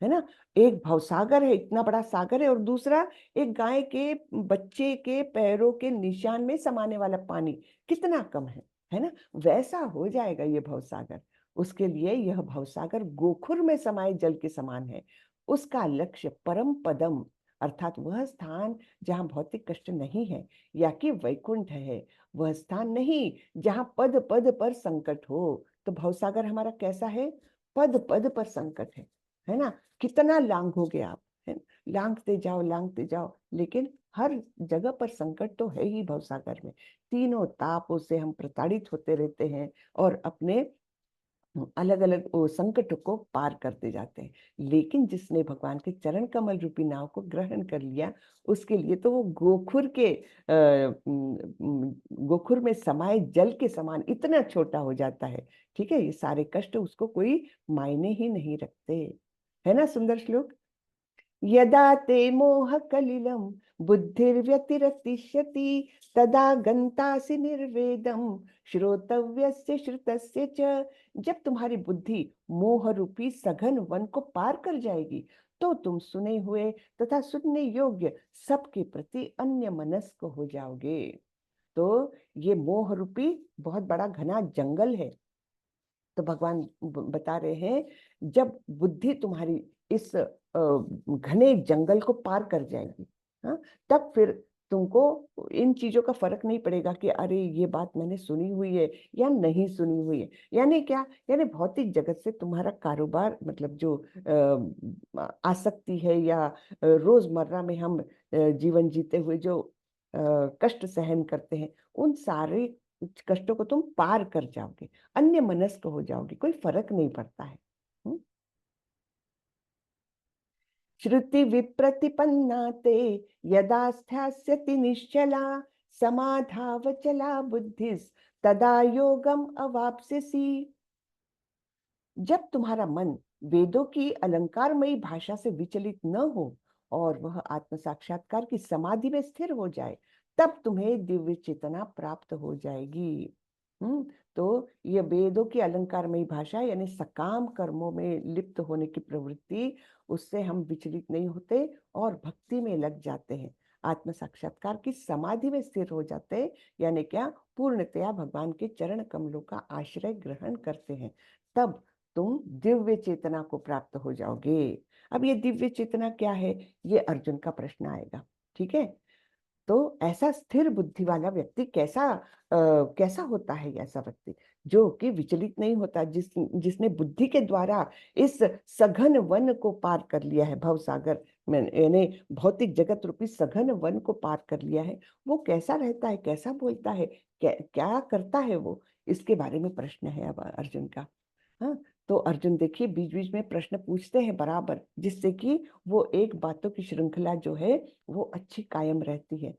है ना। एक भवसागर है, इतना बड़ा सागर है, और दूसरा एक गाय के बच्चे के पैरों के निशान में समाने वाला पानी कितना कम है ना। वैसा हो जाएगा ये भवसागर। उसके लिए यह भवसागर गोखुर में समाये जल के समान है। उसका लक्ष्य परम पदम अर्थात वह स्थान जहाँ भौतिक कष्ट नहीं है, या कि वैकुंठ है, वह स्थान नहीं जहाँ पद पद पर संकट हो। तो भवसागर हमारा कैसा है, पद पद पर संकट है ना। कितना लांघोगे आप, है ना? लांघते जाओ, लेकिन हर जगह पर संकट तो है ही भवसागर में। तीनों तापों से हम प्रताड़ित होते रहते हैं और अपने अलग अलग संकट को पार करते जाते हैं। लेकिन जिसने भगवान के चरण कमल रूपी नाव को ग्रहण कर लिया, उसके लिए तो वो गोखुर में समाये जल के समान इतना छोटा हो जाता है। ठीक है, ये सारे कष्ट उसको कोई मायने ही नहीं रखते, है ना। सुंदर श्लोक। यदा ते मोह कलिलम बुद्धिर्व्यतिरतिष्यति तदा गंतासि निर्वेदम श्रोतव्यस्य श्रुतस्य च। जब तुम्हारी बुद्धि मोह रूपी सघन वन को पार कर जाएगी, तो तुम सुने हुए तथा सुनने योग्य सबके प्रति अन्य मनस्क हो जाओगे। तो ये मोह रूपी बहुत बड़ा घना जंगल है। तो भगवान बता रहे हैं, जब बुद्धि तुम्हारी इस घने जंगल को पार कर जाएगी, हाँ, तब फिर तुमको इन चीजों का फर्क नहीं पड़ेगा कि अरे ये बात मैंने सुनी हुई है या नहीं सुनी हुई है। यानी क्या, यानी भौतिक जगत से तुम्हारा कारोबार, मतलब जो आसक्ति है या रोजमर्रा में हम जीवन जीते हुए जो कष्ट सहन करते हैं, उन सारे कष्टों को तुम पार कर जाओगे, अन्य मनस्क हो जाओगे, कोई फर्क नहीं पड़ता है। श्रुति विप्रतिपन्ना ते यदा स्थास्यति निश्चला समाधावचला बुद्धिस तदा योगम अवाप्स्यसि। जब तुम्हारा मन वेदों की अलंकारमयी भाषा से विचलित न हो और वह आत्म साक्षात्कार की समाधि में स्थिर हो जाए, तब तुम्हें दिव्य चेतना प्राप्त हो जाएगी। तो ये वेदों की अलंकारमयी भाषा यानी सकाम कर्मों में लिप्त होने की प्रवृत्ति, उससे हम विचलित नहीं होते और भक्ति में लग जाते हैं, आत्म साक्षात्कार की समाधि में स्थिर हो जाते हैं, यानी क्या, पूर्णतया भगवान के चरण कमलों का आश्रय ग्रहण करते हैं। तब तुम दिव्य चेतना को प्राप्त हो जाओगे। अब ये दिव्य चेतना क्या है, ये अर्जुन का प्रश्न आएगा। ठीक है, तो ऐसा स्थिर बुद्धि वाला व्यक्ति कैसा होता है? ऐसा व्यक्ति जो कि विचलित नहीं होता, जिसने बुद्धि के द्वारा इस सघन वन को पार कर लिया है, भव सागर में, यानी भौतिक जगत रूपी सघन वन को पार कर लिया है। वो कैसा रहता है, कैसा बोलता है, क्या करता है वो, इसके बारे में प्रश्न है अब अर्जुन का। हाँ, तो अर्जुन देखिए बीच बीच में प्रश्न पूछते हैं बराबर, जिससे कि वो एक बातों की श्रृंखला जो है वो अच्छी कायम रहती है।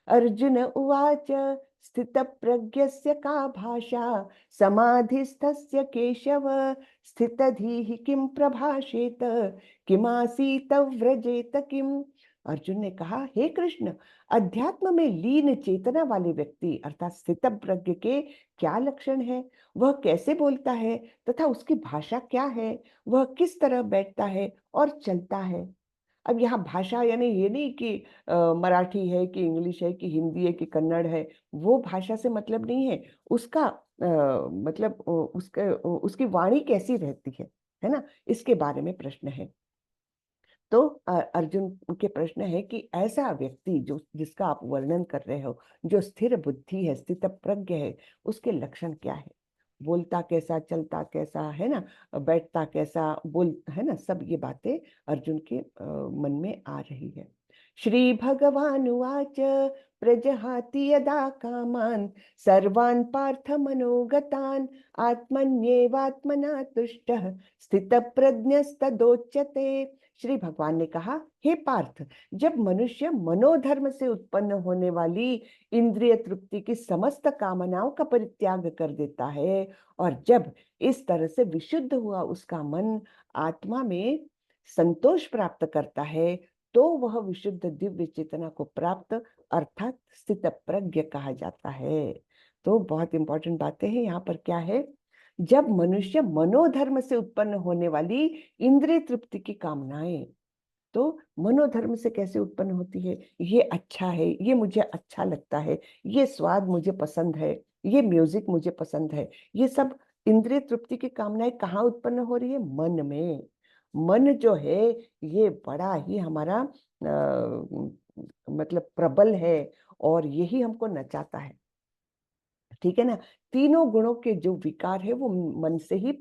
अर्जुन उवाच स्थितप्रज्ञस्य का भाषा समाधिस्थस्य केशव स्थितधीः किं प्रभाषेत किमासीत व्रजेत किम। अर्जुन ने कहा, हे कृष्ण, अध्यात्म में लीन चेतना वाले व्यक्ति अर्थात स्थितप्रज्ञ के क्या लक्षण है, वह कैसे बोलता है तथा उसकी भाषा क्या है, वह किस तरह बैठता है और चलता है। अब यहाँ भाषा यानी ये नहीं कि मराठी है कि इंग्लिश है कि हिंदी है कि कन्नड़ है, वो भाषा से मतलब नहीं है। उसका मतलब उसकी वाणी कैसी रहती है ना, इसके बारे में प्रश्न है। तो अर्जुन के प्रश्न है कि ऐसा व्यक्ति जो जिसका आप वर्णन कर रहे हो, जो स्थिर बुद्धि है, स्थित प्रज्ञ है, उसके लक्षण क्या है, बोलता कैसा, चलता कैसा, है ना, बैठता कैसा, बोल, है ना, सब ये बातें अर्जुन के मन में आ रही है। श्री भगवानुवाच प्रजहाति यदा कामान् सर्वान् पार्थ मनोगतान् आत्मन्येवात्मना तुष्टः स्थितप्रज्ञस्तदोच्यते। श्री भगवान ने कहा, हे पार्थ, जब मनुष्य मनोधर्म से उत्पन्न होने वाली इंद्रिय तृप्ति की समस्त कामनाओं का परित्याग कर देता है और जब इस तरह से विशुद्ध हुआ उसका मन आत्मा में संतोष प्राप्त करता है, तो वह विशुद्ध दिव्य चेतना को प्राप्त अर्थात स्थित प्रज्ञ कहा जाता है। तो बहुत इंपॉर्टेंट बातें हैं यहाँ पर। क्या है, जब मनुष्य मनोधर्म से उत्पन्न होने वाली इंद्रिय तृप्ति की कामनाएं, तो मनोधर्म से कैसे उत्पन्न होती है, ये अच्छा है, ये मुझे अच्छा लगता है, ये स्वाद मुझे पसंद है, ये म्यूजिक मुझे पसंद है, ये सब इंद्रिय तृप्ति की कामनाएं कहाँ उत्पन्न हो रही है, मन में। मन जो है ये बड़ा ही हमारा मतलब प्रबल है और यही हमको नचाता है। ठीक है ना, तीनों गुणों के जो विकार है वो मन से ही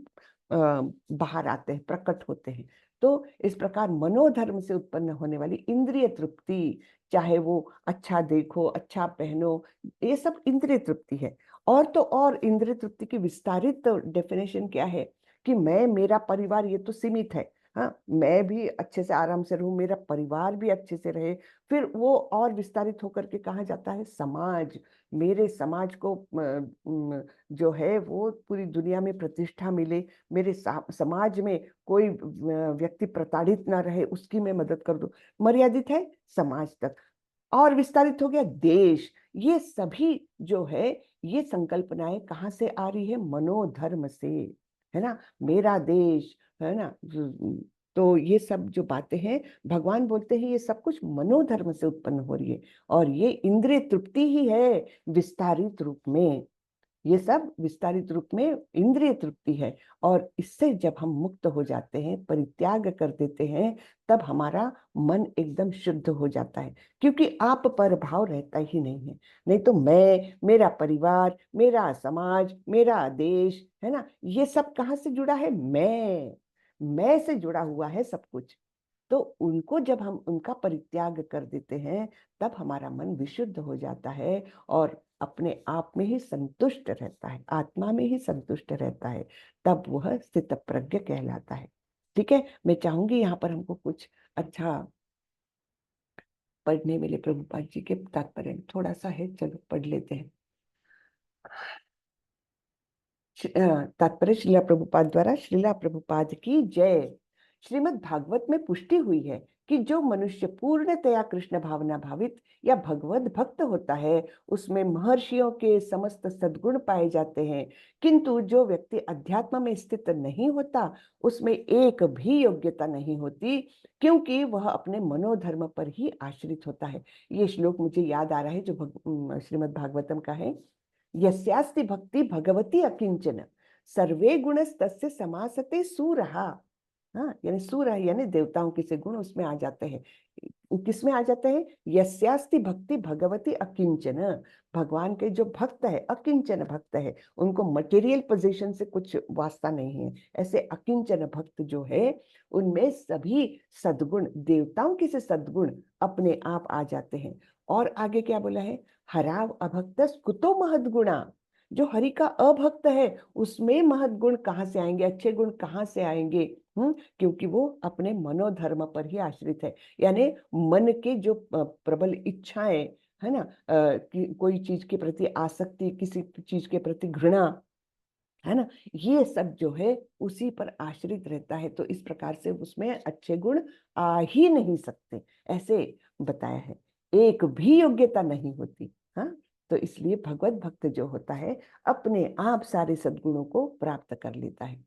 बाहर आते हैं, प्रकट होते हैं। तो इस प्रकार मनोधर्म से उत्पन्न होने वाली इंद्रिय तृप्ति, चाहे वो अच्छा देखो, अच्छा पहनो, ये सब इंद्रिय तृप्ति है। और तो और इंद्रिय तृप्ति की विस्तारित डेफिनेशन क्या है कि मैं, मेरा परिवार, ये तो सीमित है। हाँ, मैं भी अच्छे से आराम से रहूं, मेरा परिवार भी अच्छे से रहे, फिर वो और विस्तारित होकर के कहा जाता है समाज, मेरे समाज को जो है वो पूरी दुनिया में प्रतिष्ठा मिले, मेरे समाज में कोई व्यक्ति प्रताड़ित ना रहे, उसकी मैं मदद कर दूं। मर्यादित है समाज तक, और विस्तारित हो गया देश। ये सभी जो है ये संकल्पनाएं कहाँ से आ रही है, मनोधर्म से, है ना, मेरा देश, है ना। तो ये सब जो बातें हैं भगवान बोलते हैं ये सब कुछ मनोधर्म से उत्पन्न हो रही है और ये इंद्रिय तृप्ति ही है विस्तारित रूप में। ये सब विस्तारित रूप में इंद्रिय तृप्ति है और इससे जब हम मुक्त हो जाते हैं, परित्याग कर देते हैं, तब हमारा मन एकदम शुद्ध हो जाता है, क्योंकि आप पर भाव रहता ही नहीं है। नहीं तो मैं, मेरा परिवार, मेरा समाज, मेरा देश, है ना, ये सब कहाँ से जुड़ा है, मैं से जुड़ा हुआ है सब कुछ। तो उनको जब हम उनका परित्याग कर देते हैं, तब हमारा मन विशुद्ध हो जाता है और अपने आप में ही संतुष्ट रहता है, आत्मा में ही संतुष्ट रहता है, तब वह स्थित प्रज्ञ कहलाता है। ठीक है, मैं चाहूंगी यहाँ पर हमको कुछ अच्छा पढ़ने मिले। प्रभुपाद जी के तात्पर्य थोड़ा सा है, चलो पढ़ लेते हैं। तात्पर्य श्रीला प्रभुपाद द्वारा। श्रीला प्रभुपाद की जय। श्रीमद् भागवत में पुष्टि हुई है कि जो मनुष्य पूर्णतया कृष्ण भावना भावित या भगवत भक्त होता है उसमें महर्षियों के समस्त सद्गुण पाए जाते हैं, किंतु जो व्यक्ति अध्यात्म में स्थित नहीं होता उसमें एक भी योग्यता नहीं होती, क्योंकि वह अपने मनोधर्म पर ही आश्रित होता है। ये श्लोक मुझे याद आ रहा है जो श्रीमद् भागवतम का है। यस्यास्ति भक्ति भगवती अकिंचन सर्वे गुणस्तस्य समासते सूरहा। हाँ, यानी सूर यानी देवताओं के से गुण उसमें आ जाते हैं। किसमें आ जाते हैं? यस्यास्ति भक्ति भगवती अकिंचन, भगवान के जो भक्त है, अकिंचन भक्त है, उनको मटेरियल पोजीशन से कुछ वास्ता नहीं है, ऐसे अकिंचन भक्त जो है उनमें सभी सद्गुण, देवताओं के से सद्गुण अपने आप आ जाते हैं। और आगे क्या बोला है? हराव अभक्त कुतो महद्गुणा, जो हरि का अभक्त है उसमें महद्गुण कहाँ से आएंगे, अच्छे गुण कहाँ से आएंगे? क्योंकि वो अपने मनोधर्म पर ही आश्रित है, यानी मन के जो प्रबल इच्छाएं है ना, कोई चीज के प्रति आसक्ति, किसी चीज के प्रति घृणा, है ना, ये सब जो है उसी पर आश्रित रहता है। तो इस प्रकार से उसमें अच्छे गुण आ ही नहीं सकते, ऐसे बताया है। एक भी योग्यता नहीं होती। हाँ, तो इसलिए भगवत भक्त जो होता है अपने आप सारे सद्गुणों को प्राप्त कर लेता है।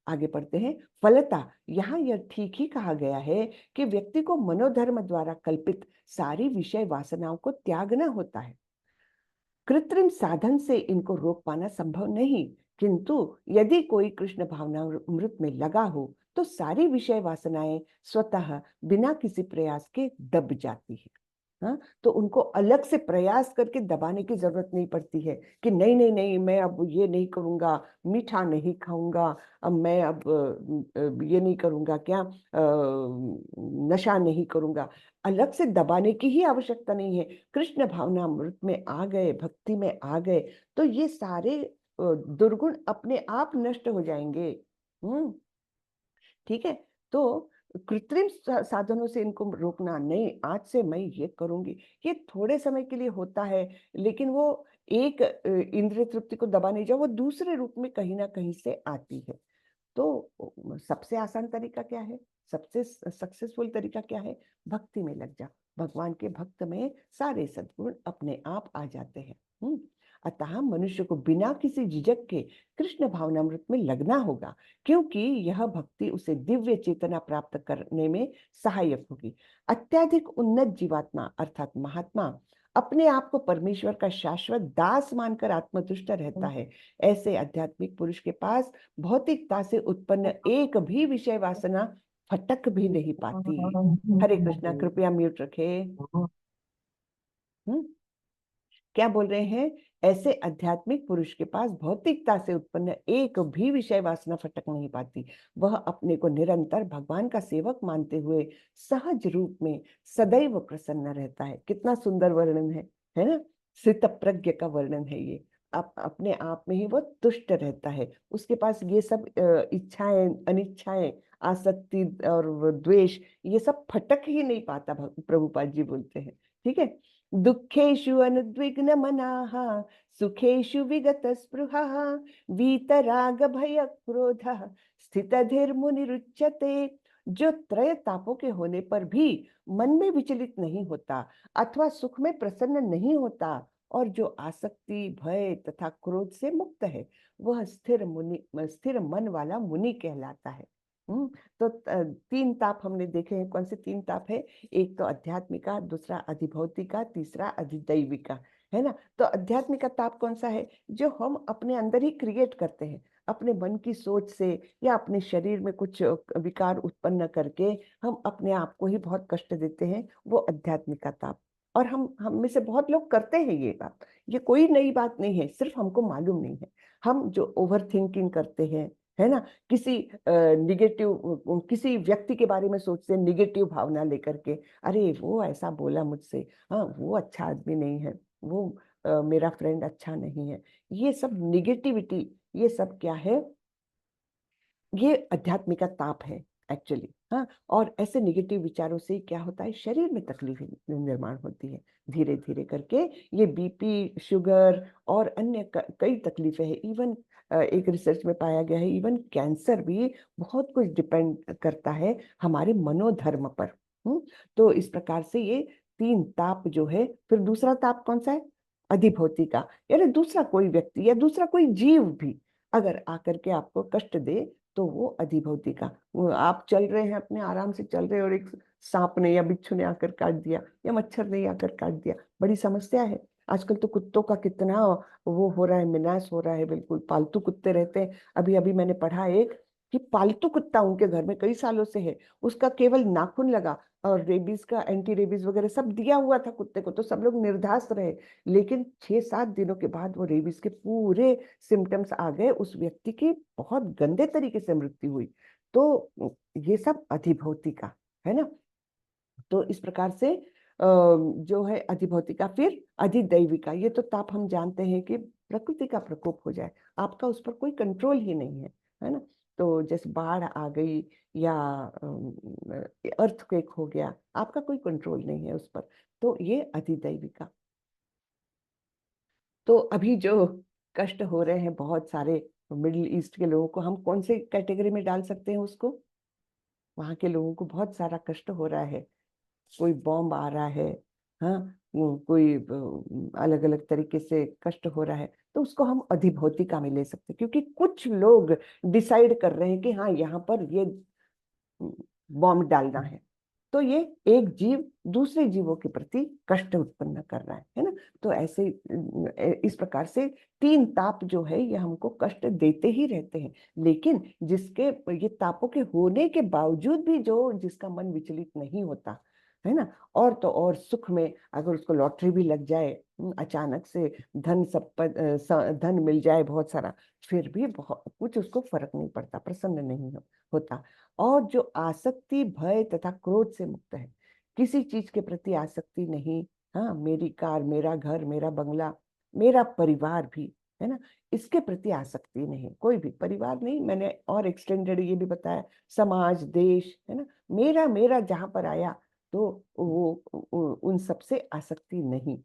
आगे पढ़ते हैं। फलता, यहाँ यह ठीक ही कहा गया है कि व्यक्ति को मनोधर्म द्वारा कल्पित सारी विषय वासनाओं को त्यागना होता है। कृत्रिम साधन से इनको रोक पाना संभव नहीं, किंतु यदि कोई कृष्ण भावना अमृत में लगा हो तो सारी विषय वासनाएं स्वतः बिना किसी प्रयास के दब जाती है। हाँ, तो उनको अलग से प्रयास करके दबाने की जरूरत नहीं पड़ती है कि नहीं नहीं नहीं, मैं अब ये नहीं करूंगा, मीठा नहीं खाऊंगा, अब मैं अब ये नहीं करूंगा, क्या नशा नहीं करूंगा। अलग से दबाने की ही आवश्यकता नहीं है। कृष्ण भावना अमृत में आ गए, भक्ति में आ गए, तो ये सारे दुर्गुण अपने आप नष्ट हो जाएंगे। ठीक है। तो कृत्रिम साधनों से इनको रोकना नहीं, आज से मैं ये करूंगी, ये थोड़े समय के लिए होता है, लेकिन वो एक इंद्रिय तृप्ति को दबाने जाओ, वो दूसरे रूप में कहीं ना कहीं से आती है। तो सबसे आसान तरीका क्या है, सबसे सक्सेसफुल तरीका क्या है? भक्ति में लग जा, भगवान के भक्त में सारे सद्गुण अपने आप आ जाते हैं। अतः मनुष्य को बिना किसी झिझक के कृष्ण भावनामृत में लगना होगा, क्योंकि यह भक्ति उसे दिव्य चेतना प्राप्त करने में सहायक होगी। अत्यधिक उन्नत जीवात्मा अर्थात महात्मा अपने आप को परमेश्वर का शाश्वत दास मानकर आत्मतुष्ट रहता है। ऐसे आध्यात्मिक पुरुष के पास भौतिकता से उत्पन्न एक भी विषय वासना फटक भी नहीं पाती। हरे कृष्णा, कृपया म्यूट रखे। क्या बोल रहे हैं? ऐसे आध्यात्मिक पुरुष के पास भौतिकता से उत्पन्न एक भी विषय वासना फटक नहीं पाती। वह अपने को निरंतर भगवान का सेवक मानते हुए सहज रूप में सदैव प्रसन्न रहता है। कितना सुंदर वर्णन है ना? सित प्रज्ञ का वर्णन है ये। अपने आप में ही वो तुष्ट रहता है, उसके पास ये सब इच्छाएं, अनिच्छाएं, आसक्ति और द्वेष, ये सब फटक ही नहीं पाता। प्रभुपाद जी बोलते हैं। ठीक है। दुःखेषु अनुद्विग्न मनाः सुखेषु विगत स्पृहः वीतराग भय क्रोधः स्थितधीर्मुनिरुच्यते। जो त्रय तापों के होने पर भी मन में विचलित नहीं होता अथवा सुख में प्रसन्न नहीं होता और जो आसक्ति, भय तथा क्रोध से मुक्त है, वह स्थिर मन वाला मुनि कहलाता है। तो तीन ताप हमने देखे हैं। कौन से तीन ताप है? एक तो अध्यात्मिका, दूसरा अधिभौतिका, तीसरा अधिदैविका, है ना? तो अध्यात्मिका ताप कौन सा है? जो हम अपने अंदर ही क्रिएट करते हैं, अपने मन की सोच से या अपने शरीर में कुछ विकार उत्पन्न करके हम अपने आप को ही बहुत कष्ट देते हैं, वो अध्यात्मिका ताप। और हम में से बहुत लोग करते हैं ये बात, ये कोई नई बात नहीं है, सिर्फ हमको मालूम नहीं है। हम जो ओवर थिंकिंग करते हैं, है ना, किसी निगेटिव, किसी व्यक्ति के बारे में सोचते हैं निगेटिव भावना लेकर के, अरे वो ऐसा बोला मुझसे, हाँ वो अच्छा आदमी नहीं है, वो मेरा फ्रेंड अच्छा नहीं है, ये सब निगेटिविटी, ये सब क्या है? ये अध्यात्मिक ताप है एक्चुअली। हाँ, और ऐसे निगेटिव विचारों से क्या होता है? शरीर में तकलीफ निर्माण होती है धीरे धीरे करके। ये बीपी, शुगर और अन्य कई तकलीफें हैं। इवन एक रिसर्च में पाया गया है, इवन कैंसर भी बहुत कुछ डिपेंड करता है हमारे मनोधर्म पर। तो इस प्रकार से ये 3 ताप जो है, फिर दूसरा ताप कौन सा है? अधिभौती का, यानी दूसरा कोई व्यक्ति या दूसरा कोई जीव भी अगर आकर के आपको कष्ट दे तो वो अधिभौती का। आप चल रहे हैं, अपने आराम से चल रहे हैं और एक सांप ने या बिच्छू ने आकर काट दिया या मच्छर ने आकर काट दिया, बड़ी समस्या है। आजकल तो कुत्तों का कितना वो हो रहा है, विनाश हो रहा है, बिल्कुल पालतू कुत्ते रहते हैं। अभी अभी मैंने पढ़ा एक कि पालतू कुत्ता उनके घर में कई सालों से है, उसका केवल नाखून लगा और रेबीज का एंटी रेबीज वगैरह सब दिया हुआ था कुत्ते को, तो सब लोग निर्धास्त रहे। लेकिन 6-7 दिनों के बाद वो रेबीज के पूरे सिम्टम्स आ गए, उस व्यक्ति की बहुत गंदे तरीके से मृत्यु हुई। तो ये सब अधिभौती का है ना। तो इस प्रकार से जो है अधिभौतिका, फिर अधिदैविका। ये तो ताप हम जानते हैं कि प्रकृति का प्रकोप हो जाए, आपका उस पर कोई कंट्रोल ही नहीं है ना। तो जैसे बाढ़ आ गई या अर्थक्वेक हो गया, आपका कोई कंट्रोल नहीं है उस पर, तो ये अधिदैविका। तो अभी जो कष्ट हो रहे हैं बहुत सारे मिडिल ईस्ट के लोगों को, हम कौन से कैटेगरी में डाल सकते हैं उसको? वहां के लोगों को बहुत सारा कष्ट हो रहा है, कोई बॉम्ब आ रहा है, हाँ, कोई अलग अलग तरीके से कष्ट हो रहा है, तो उसको हम अधिभौतिका में ले सकते हैं, क्योंकि कुछ लोग डिसाइड कर रहे हैं कि हाँ यहाँ पर ये बॉम्ब डालना है। तो ये एक जीव दूसरे जीवों के प्रति कष्ट उत्पन्न कर रहा है ना। तो ऐसे इस प्रकार से 3 ताप जो है ये हमको कष्ट देते ही रहते हैं, लेकिन जिसके ये तापों के होने के बावजूद भी जो जिसका मन विचलित नहीं होता है ना, और तो और सुख में, अगर उसको लॉटरी भी लग जाए, अचानक से धन मिल जाए बहुत सारा, फिर भी बहुत कुछ उसको फर्क नहीं पड़ता, प्रसन्न नहीं होता। और जो आसक्ति भय तथा क्रोध से मुक्त है, किसी चीज के प्रति आसक्ति नहीं, हाँ, मेरी कार, मेरा घर, मेरा बंगला, मेरा परिवार भी है ना, इसके प्रति आसक्ति नहीं, कोई भी परिवार नहीं, मैंने और एक्सटेंडेड ये भी बताया, समाज, देश है ना, मेरा मेरा जहां पर आया तो वो उन सब से आसक्ति नहीं।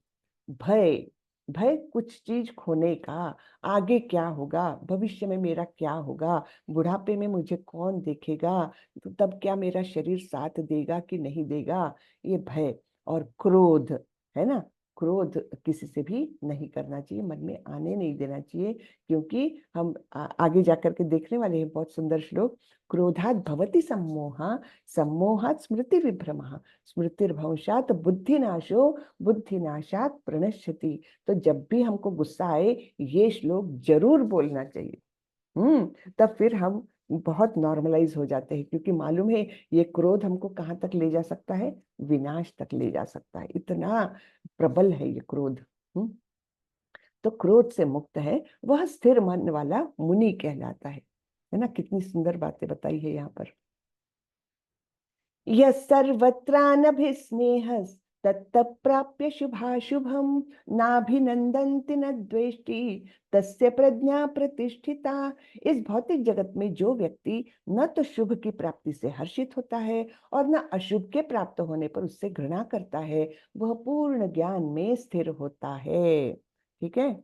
भय, भय कुछ चीज खोने का, आगे क्या होगा, भविष्य में मेरा क्या होगा, बुढ़ापे में मुझे कौन देखेगा, तो तब क्या मेरा शरीर साथ देगा कि नहीं देगा, ये भय। और क्रोध है ना, क्रोध किसी से भी नहीं करना चाहिए, मन में आने नहीं देना चाहिए, क्योंकि हम आगे जाकर के देखने वाले हैं बहुत सुंदर श्लोक। क्रोधात् भवति सम्मोहा, सम्मोहात् स्मृति विभ्रमः, स्मृतिर्भवशात् बुद्धिनाशो, बुद्धिनाशात् प्रणश्यति। तो जब भी हमको गुस्सा आए ये श्लोक जरूर बोलना चाहिए। तब फिर हम बहुत नॉर्मलाइज हो जाते हैं, क्योंकि मालूम है ये क्रोध हमको कहाँ तक ले जा सकता है, विनाश तक ले जा सकता है, इतना प्रबल है ये क्रोध। तो क्रोध से मुक्त है वह स्थिर मन वाला मुनि कहलाता है ना। कितनी सुंदर बातें बताई है यहाँ पर। यः सर्वत्रानभिस्नेहः तत्तत्प्राप्य शुभाशुभं, नाभिनन्दन्ति न द्वेष्टि तस्य प्रज्ञा प्रतिष्ठिता। इस भौतिक जगत में जो व्यक्ति न तो शुभ की प्राप्ति से हर्षित होता है और न अशुभ के प्राप्त होने पर उससे घृणा करता है, वह पूर्ण ज्ञान में स्थिर होता है। ठीक है,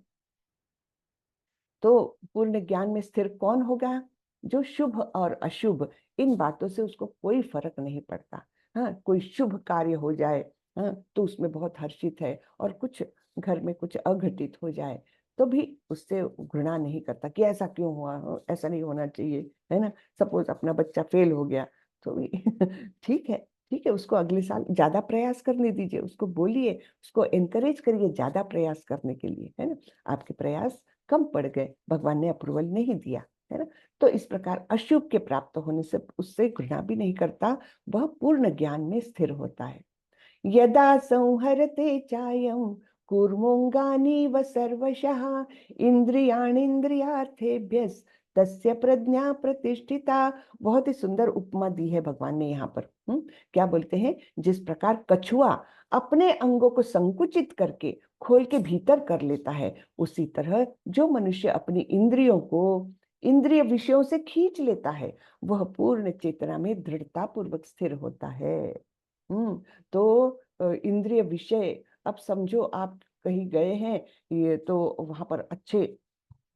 तो पूर्ण ज्ञान में स्थिर कौन होगा? जो शुभ और अशुभ इन बातों से उसको कोई फर्क नहीं पड़ता। हाँ, कोई शुभ कार्य हो जाए, हाँ, तो उसमें बहुत हर्षित है, और कुछ घर में कुछ अघटित हो जाए तो भी उससे घृणा नहीं करता कि ऐसा क्यों हुआ, ऐसा नहीं होना चाहिए, है ना। सपोज अपना बच्चा फेल हो गया तो भी ठीक है, ठीक है, उसको अगले साल ज्यादा प्रयास करने दीजिए, उसको बोलिए, उसको एनकरेज करिए ज्यादा प्रयास करने के लिए, है ना। आपके प्रयास कम पड़ गए, भगवान ने अप्रूवल नहीं दिया, है ना। तो इस प्रकार अशुभ के प्राप्त होने से उससे घृणा भी नहीं करता, वह पूर्ण ज्ञान में स्थिर होता है। यदा संहरते चायं कूर्मोऽङ्गानीव सर्वशः, इंद्रियाणीन्द्रियार्थेभ्यस् तस्य प्रज्ञा प्रतिष्ठिता। बहुत ही सुंदर उपमा दी है भगवान ने यहाँ पर। क्या बोलते हैं, जिस प्रकार कछुआ अपने अंगों को संकुचित करके खोल के भीतर कर लेता है, उसी तरह जो मनुष्य अपनी इंद्रियों को इंद्रिय विषयों से खींच लेता है, वह पूर्ण चेतना में दृढ़ता पूर्वक स्थिर होता है। तो इंद्रिय विषय, अब समझो आप कहीं गए हैं, ये तो वहां पर अच्छे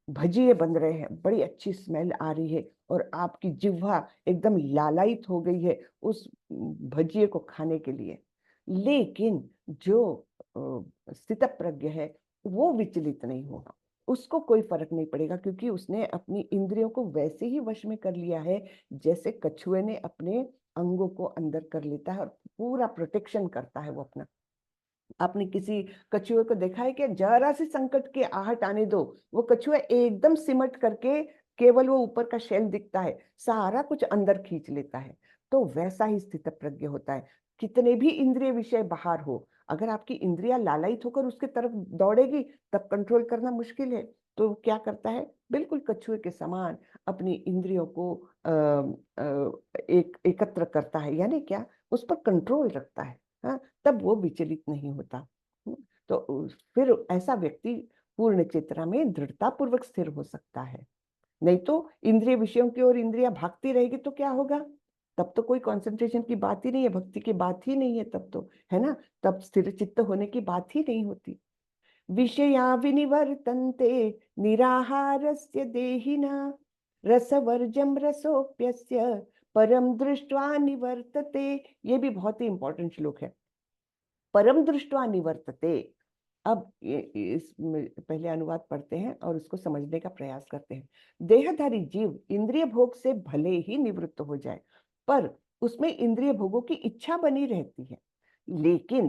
भजिए बन रहे हैं, बड़ी अच्छी स्मेल आ रही है, और आपकी जिह्वा एकदम लालायित हो गई है उस भजिए को खाने के लिए। लेकिन जो स्थितप्रज्ञ है वो विचलित नहीं होगा, उसको कोई फर्क नहीं पड़ेगा, क्योंकि उसने अपनी इंद्रियों को वैसे ही वश में कर लिया है जैसे कछुए ने अपने अंगों को अंदर कर लेता है, और पूरा प्रोटेक्शन करता है वो अपना। आपने किसी कछुए को देखा है कि जरा सी संकट की आहट आने दो, वो कछुआ एकदम सिमट करके केवल वो ऊपर का शेल दिखता है, सारा कुछ अंदर खींच लेता है। तो वैसा ही स्थित प्रज्ञ होता है। कितने भी इंद्रिय विषय बाहर हो, अगर आपकी इंद्रियां लालायित होकर उसके तरफ दौड़ेगी तब कंट्रोल करना मुश्किल है। तो क्या करता है, बिल्कुल कछुए के समान अपनी इंद्रियों को एकत्र करता है, यानी क्या, उस पर कंट्रोल रखता है। हाँ, तब वो विचलित नहीं होता। तो फिर ऐसा व्यक्ति पूर्ण चेतना में दृढ़ता पूर्वक स्थिर हो सकता है। नहीं तो इंद्रिय विषयों की ओर इंद्रियां भागती रहेगी तो क्या होगा, तब तो कोई कंसंट्रेशन की बात ही नहीं है, भक्ति की बात ही नहीं है तब तो, है ना। तब स्थिर चित्त होने की बात ही नहीं होती। विषया विनिवर्तन्ते निराहारस्य देहिना रसवर्जम रसोप्यस्य परम दृष्ट्वा निवर्तते। ये भी बहुत ही इंपॉर्टेंट श्लोक है, परम दृष्ट्वा निवर्तते। अब पहले अनुवाद पढ़ते हैं और उसको समझने का प्रयास करते हैं। देहधारी जीव इंद्रिय भोग से भले ही निवृत्त हो जाए, पर उसमें इंद्रिय भोगों की इच्छा बनी रहती है। लेकिन,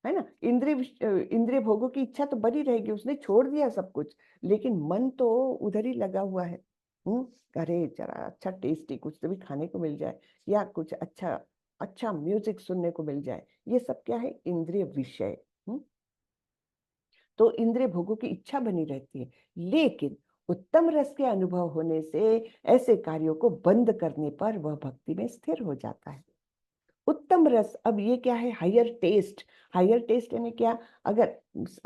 है ना, इंद्रिय भोगों की इच्छा तो बनी रहेगी, उसने छोड़ दिया सब कुछ, लेकिन मन तो उधर ही लगा हुआ है। अरे जरा अच्छा टेस्टी कुछ तो भी खाने को मिल जाए, या कुछ अच्छा अच्छा म्यूजिक सुनने को मिल जाए, ये सब क्या है, इंद्रिय विषय। तो इंद्रिय भोगों की इच्छा बनी रहती है। लेकिन उत्तम रस के अनुभव होने से ऐसे कार्यों को बंद करने पर वह भक्ति में स्थिर हो जाता है। उत्तम रस, अब ये क्या है, हायर टेस्ट। हायर टेस्ट यानी क्या, अगर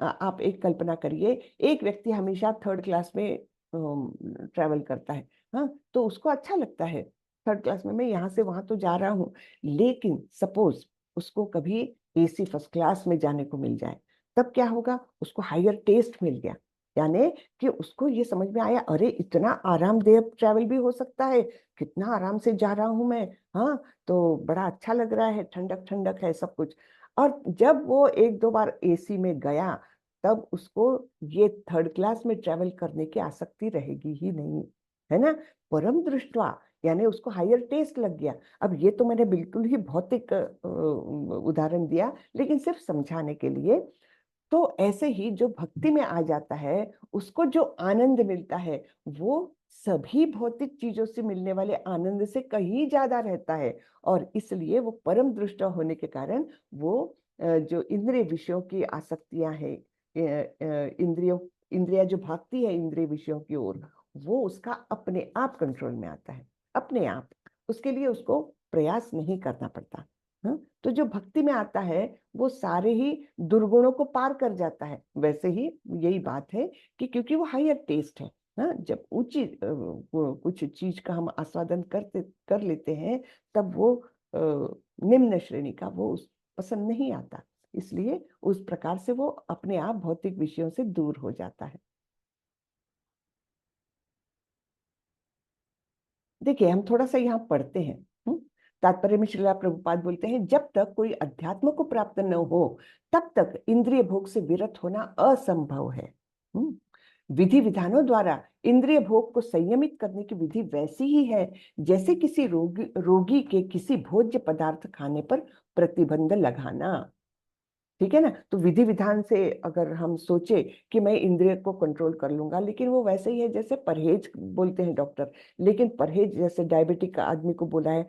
आप एक कल्पना करिए, एक व्यक्ति हमेशा थर्ड क्लास में ट्रेवल करता है, हाँ, तो उसको अच्छा लगता है थर्ड क्लास में, मैं यहाँ से वहां तो जा रहा हूँ। लेकिन सपोज उसको कभी एसी फर्स्ट क्लास में जाने को मिल जाए, तब क्या होगा, उसको हायर टेस्ट मिल गया, यानी कि उसको ये समझ में आया, अरे इतना आरामदेह ट्रैवल भी हो सकता है, कितना आराम से जा रहा हूं मैं, हाँ, तो बड़ा अच्छा लग रहा है, ठंडक ठंडक है सब कुछ। और जब वो एक दो बार एसी में गया, तब उसको ये थर्ड क्लास में ट्रेवल करने की आसक्ति रहेगी ही नहीं, है ना। परम दृष्टवा यानी उसको हायर टेस्ट लग गया। अब ये तो मैंने बिल्कुल ही भौतिक उदाहरण दिया, लेकिन सिर्फ समझाने के लिए। तो ऐसे ही जो भक्ति में आ जाता है, उसको जो आनंद मिलता है वो सभी भौतिक चीजों से मिलने वाले आनंद से कहीं ज्यादा रहता है। और इसलिए वो परम दृष्टा होने के कारण वो जो इंद्रिय विषयों की आसक्तियां हैं, इंद्रिया जो भागती है इंद्रिय विषयों की ओर, वो उसका अपने आप कंट्रोल में आता है, अपने आप। उसके लिए उसको प्रयास नहीं करना पड़ता। हाँ? तो जो भक्ति में आता है वो सारे ही दुर्गुणों को पार कर जाता है। वैसे ही यही बात है कि क्योंकि वो हायर टेस्ट है, हाँ, जब ऊंची कुछ चीज का हम आस्वादन कर लेते हैं, तब वो निम्न श्रेणी का वो पसंद नहीं आता, इसलिए उस प्रकार से वो अपने आप भौतिक विषयों से दूर हो जाता है। देखिए हम थोड़ा सा यहाँ पढ़ते हैं। तात्पर्य में श्रीला प्रभुपाद बोलते हैं, जब तक कोई अध्यात्म को प्राप्त न हो तब तक इंद्रिय भोग से विरत होना असंभव है। विधि विधानों द्वारा इंद्रिय भोग को संयमित करने की विधि वैसी ही है जैसे किसी रोगी के किसी भोज्य पदार्थ खाने पर प्रतिबंध लगाना। ठीक है ना। तो विधि विधान से अगर हम सोचे कि मैं इंद्रिय को कंट्रोल कर लूंगा, लेकिन वो वैसे ही है जैसे परहेज बोलते हैं डॉक्टर, लेकिन परहेज जैसे डायबिटिक आदमी को बोला है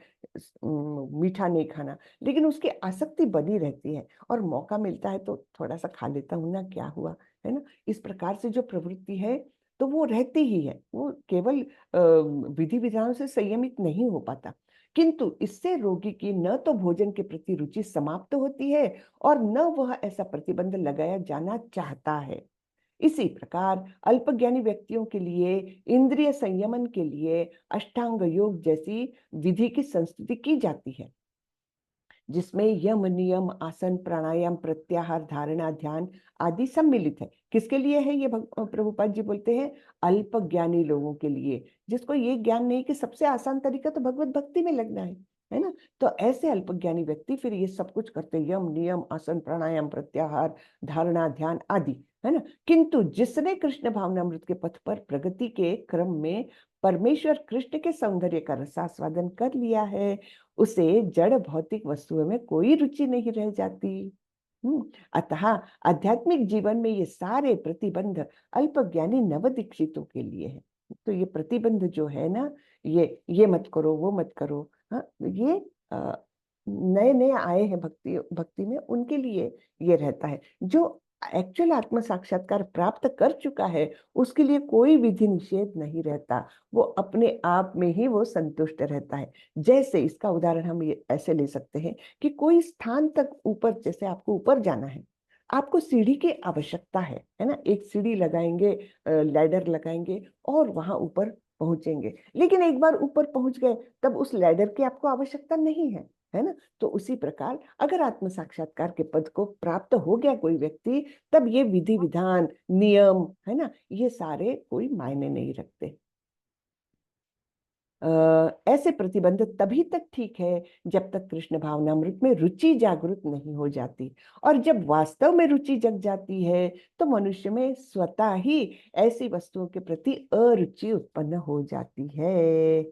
मीठा नहीं खाना, लेकिन उसकी आसक्ति बनी रहती है, और मौका मिलता है तो थोड़ा सा खा लेता हूं ना, क्या हुआ, है ना। इस प्रकार से जो प्रवृत्ति है तो वो रहती ही है, वो केवल विधि विधानों से संयमित नहीं हो पाता। किंतु इससे रोगी की न तो भोजन के प्रति रुचि समाप्त होती है और न वह ऐसा प्रतिबंध लगाया जाना चाहता है। इसी प्रकार अल्पज्ञानी व्यक्तियों के लिए इंद्रिय संयमन के लिए अष्टांग योग जैसी विधि की संस्तुति की जाती है। जिसमें यम, नियम, आसन, प्राणायाम, प्रत्याहार, धारणा, ध्यान आदि सम्मिलित है। किसके लिए है ये? प्रभुपाद जी बोलते हैं अल्प ज्ञानी लोगों के लिए, जिसको ये ज्ञान नहीं कि सबसे आसान तरीका तो भगवत भक्ति में लगना है ना। तो ऐसे अल्पज्ञानी व्यक्ति फिर ये सब कुछ करते, यम, नियम, आसन, प्राणायाम, प्रत्याहार, धारणा, ध्यान आदि, है ना। किंतु जिसने कृष्ण भावनामृत के पथ पर प्रगति के क्रम में परमेश्वर कृष्ण के सौंदर्य का रसास्वादन कर लिया है, उसे जड़ भौतिक वस्तुओं में कोई रुचि नहीं रह जाती। अतः आध्यात्मिक जीवन में ये सारे प्रतिबंध अल्पज्ञानी नवदीक्षितों के लिए है। तो ये प्रतिबंध जो है ना, ये मत करो, वो मत करो, हाँ, ये नए नए आए हैं भक्ति में, उनके लिए ये रहता है। जो एक्चुअल आत्म साक्षात्कार प्राप्त कर चुका है उसके लिए कोई विधि निषेध नहीं रहता, वो अपने आप में ही वो संतुष्ट रहता है। जैसे इसका उदाहरण हम ये ऐसे ले सकते हैं कि कोई स्थान तक ऊपर, जैसे आपको ऊपर जाना है, आपको सीढ़ी की आवश्यकता है ना। एक सीढ़ी लगाएंगे, लैडर लगाएंगे और वहां ऊपर पहुंचेंगे। लेकिन एक बार ऊपर पहुंच गए तब उस लैडर की आपको आवश्यकता नहीं है ना। तो उसी प्रकार अगर आत्म साक्षात्कार के पद को प्राप्त हो गया कोई व्यक्ति, तब ये विधि विधान, नियम, है ना, ये सारे कोई मायने नहीं रखते। ऐसे प्रतिबंध तभी तक ठीक है जब तक कृष्ण भावनामृत में रुचि जागृत नहीं हो जाती। और जब वास्तव में रुचि जग जाती है तो मनुष्य में स्वतः ही ऐसी वस्तुओं के प्रति अरुचि उत्पन्न हो जाती है।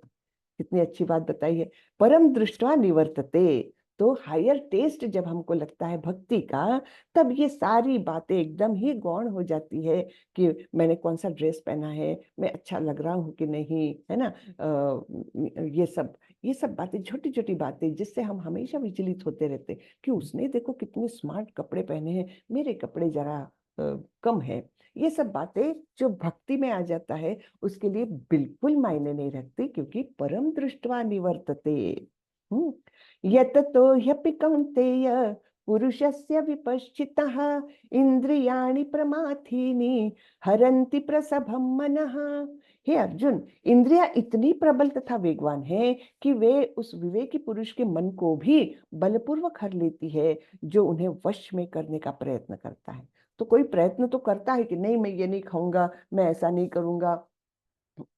कितनी अच्छी बात बताई है। परम दृष्टवा निवर्तते, तो हायर टेस्ट जब हमको लगता है भक्ति का, तब ये सारी बातें एकदम ही गौण हो जाती है कि मैंने कौन सा ड्रेस पहना है, मैं अच्छा लग रहा हूँ कि नहीं, है ना। ये सब बातें, छोटी छोटी बातें, जिससे हम हमेशा विचलित होते रहते कि उसने देखो कितने स्मार्ट कपड़े पहने हैं, मेरे कपड़े जरा कम है। ये सब बातें जो भक्ति में आ जाता है उसके लिए बिल्कुल मायने नहीं रखती, क्योंकि परम दृष्ट्वा निवर्तते। यततो ह्यपि कौन्तेय पुरुषस्य विपश्चितः इंद्रियाणि प्रमाथीनि हरन्ति प्रसभं मनः। हे अर्जुन, इंद्रियां इतनी प्रबल तथा वेगवान है कि वे उस विवेकी पुरुष के मन को भी बलपूर्वक हर लेती है, जो उन्हें वश में करने का प्रयत्न करता है। तो कोई प्रयत्न तो करता है कि नहीं मैं ये नहीं खाऊंगा, मैं ऐसा नहीं करूंगा,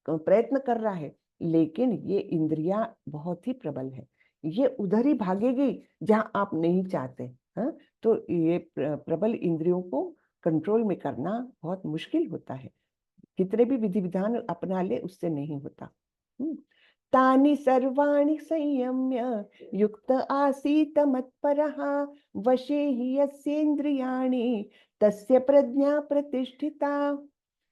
प्रयत्न कर रहा है, लेकिन ये इंद्रियां बहुत ही प्रबल है, ये उधर ही भागेगी जहां आप नहीं चाहते। हाँ, तो ये प्रबल इंद्रियों को कंट्रोल में करना बहुत मुश्किल होता है। कितने भी विधि विधान अपना ले, उससे नहीं होता। तानि सर्वाणि संयम्य युक्त आसीत मत्परः वशे हि यस्येन्द्रियाणि तस्य प्रज्ञा प्रतिष्ठिता।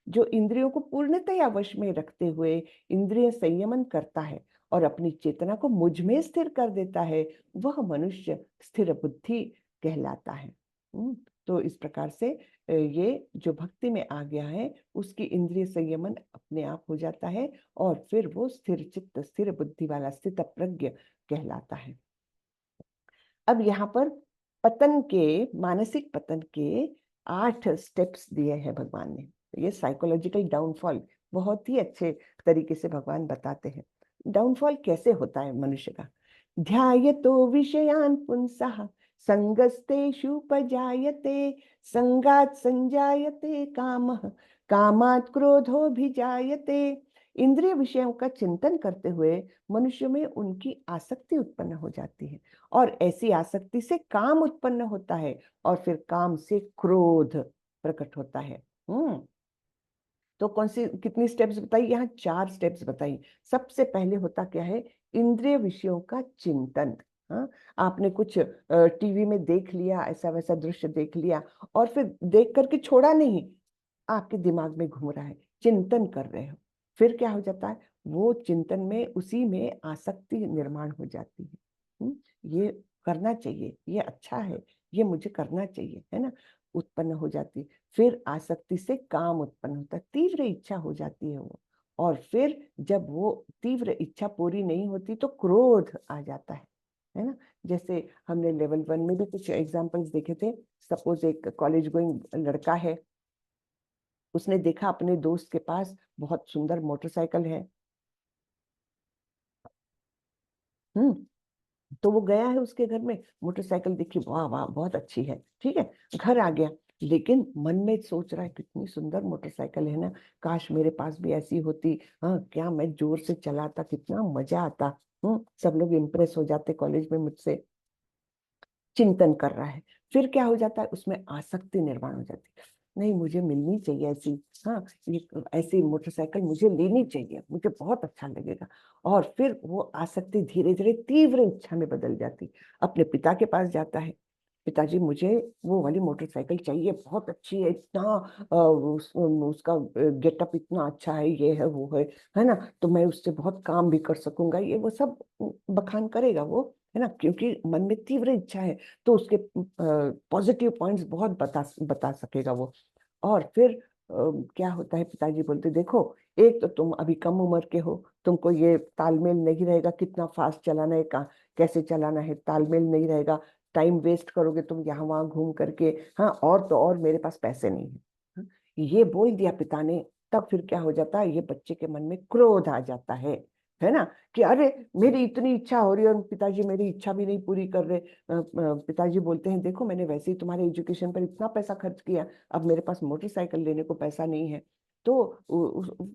जो इंद्रियों को पूर्णतया वश में रखते हुए इंद्रिय संयमन करता है और अपनी चेतना को मुझ में स्थिर कर देता है, वह मनुष्य स्थिर बुद्धि कहलाता है। तो इस प्रकार से ये जो भक्ति में आ गया है उसकी इंद्रिय संयमन अपने आप हो जाता है और फिर वो स्थिर चित्त, स्थिर बुद्धि वाला स्थित प्रज्ञ कहलाता है। अब यहाँ पर पतन के, मानसिक पतन के 8 स्टेप्स दिए हैं भगवान ने। ये साइकोलॉजिकल डाउनफॉल बहुत ही अच्छे तरीके से भगवान बताते हैं। डाउनफॉल कैसे होता है मनुष्य का? ध्यायतो विषयान पुंसः संगस्तेषुपजायते संगात् संजायते कामः कामात् क्रोधोऽभिजायते। इंद्रिय विषयों का चिंतन करते हुए मनुष्य में उनकी आसक्ति उत्पन्न हो जाती है और ऐसी आसक्ति से काम उत्पन्न होता है और फिर काम से क्रोध प्रकट होता है। तो कौन सी कितनी स्टेप्स बताई? यहाँ 4 स्टेप्स बताई। सबसे पहले होता क्या है? इंद्रिय विषयों का चिंतन। हाँ, आपने कुछ टीवी में देख लिया, ऐसा वैसा दृश्य देख लिया और फिर देख करके छोड़ा नहीं, आपके दिमाग में घूम रहा है, चिंतन कर रहे हो, फिर क्या हो जाता है? वो चिंतन में, उसी में आसक्ति निर्माण हो जाती है। ये करना चाहिए, ये अच्छा है, ये मुझे करना चाहिए, है ना, उत्पन्न हो जाती। फिर आसक्ति से काम उत्पन्न होता है, तीव्र इच्छा हो जाती है वो, और फिर जब वो तीव्र इच्छा पूरी नहीं होती तो क्रोध आ जाता है ना। जैसे हमने लेवल 1 में भी कुछ एग्जांपल्स देखे थे। सपोज एक कॉलेज गोइंग लड़का है, उसने देखा अपने दोस्त के पास बहुत सुंदर मोटरसाइकिल है। तो वो गया है उसके घर में, मोटरसाइकिल देखी, वाह वाह बहुत अच्छी है, ठीक है, घर आ गया, लेकिन मन में सोच रहा है कितनी सुंदर मोटरसाइकिल है ना, काश मेरे पास भी ऐसी होती, हाँ क्या मैं जोर से चलाता, कितना मजा आता। सब लोग इम्प्रेस हो जाते कॉलेज में मुझसे। चिंतन कर रहा है, फिर क्या हो जाता है, उसमें आसक्ति निर्माण हो जाती है, नहीं मुझे मिलनी चाहिए ऐसी, हाँ ये ऐसी मोटरसाइकिल मुझे लेनी चाहिए, मुझे बहुत अच्छा लगेगा। और फिर वो आसक्ति धीरे धीरे तीव्र इच्छा में बदल जाती, अपने पिता के पास जाता है, पिताजी मुझे वो वाली मोटरसाइकिल चाहिए, बहुत अच्छी है, इतना उसका गेटअप इतना अच्छा है, ये है वो है ना, तो मैं उससे बहुत काम भी कर सकूंगा, ये वो सब बखान करेगा वो, है ना, क्योंकि मन में तीव्र इच्छा है, तो उसके पॉजिटिव पॉइंट्स बहुत बता सकेगा वो। और फिर क्या होता है, पिताजी बोलते देखो, एक तो तुम अभी कम उम्र के हो, तुमको ये तालमेल नहीं रहेगा, कितना फास्ट चलाना है, कैसे चलाना है, तालमेल नहीं रहेगा, टाइम वेस्ट करोगे तुम यहाँ वहां घूम करके, हाँ और तो और मेरे पास पैसे नहीं है। हाँ, ये बोल दिया पिता ने, तब फिर क्या हो जाता है, ये बच्चे के मन में क्रोध आ जाता है ना, कि अरे मेरी इतनी इच्छा हो रही है और पिताजी मेरी इच्छा भी नहीं पूरी कर रहे। पिताजी बोलते हैं देखो मैंने वैसे ही तुम्हारे एजुकेशन पर इतना पैसा खर्च किया, अब मेरे पास मोटरसाइकिल लेने को पैसा नहीं है, तो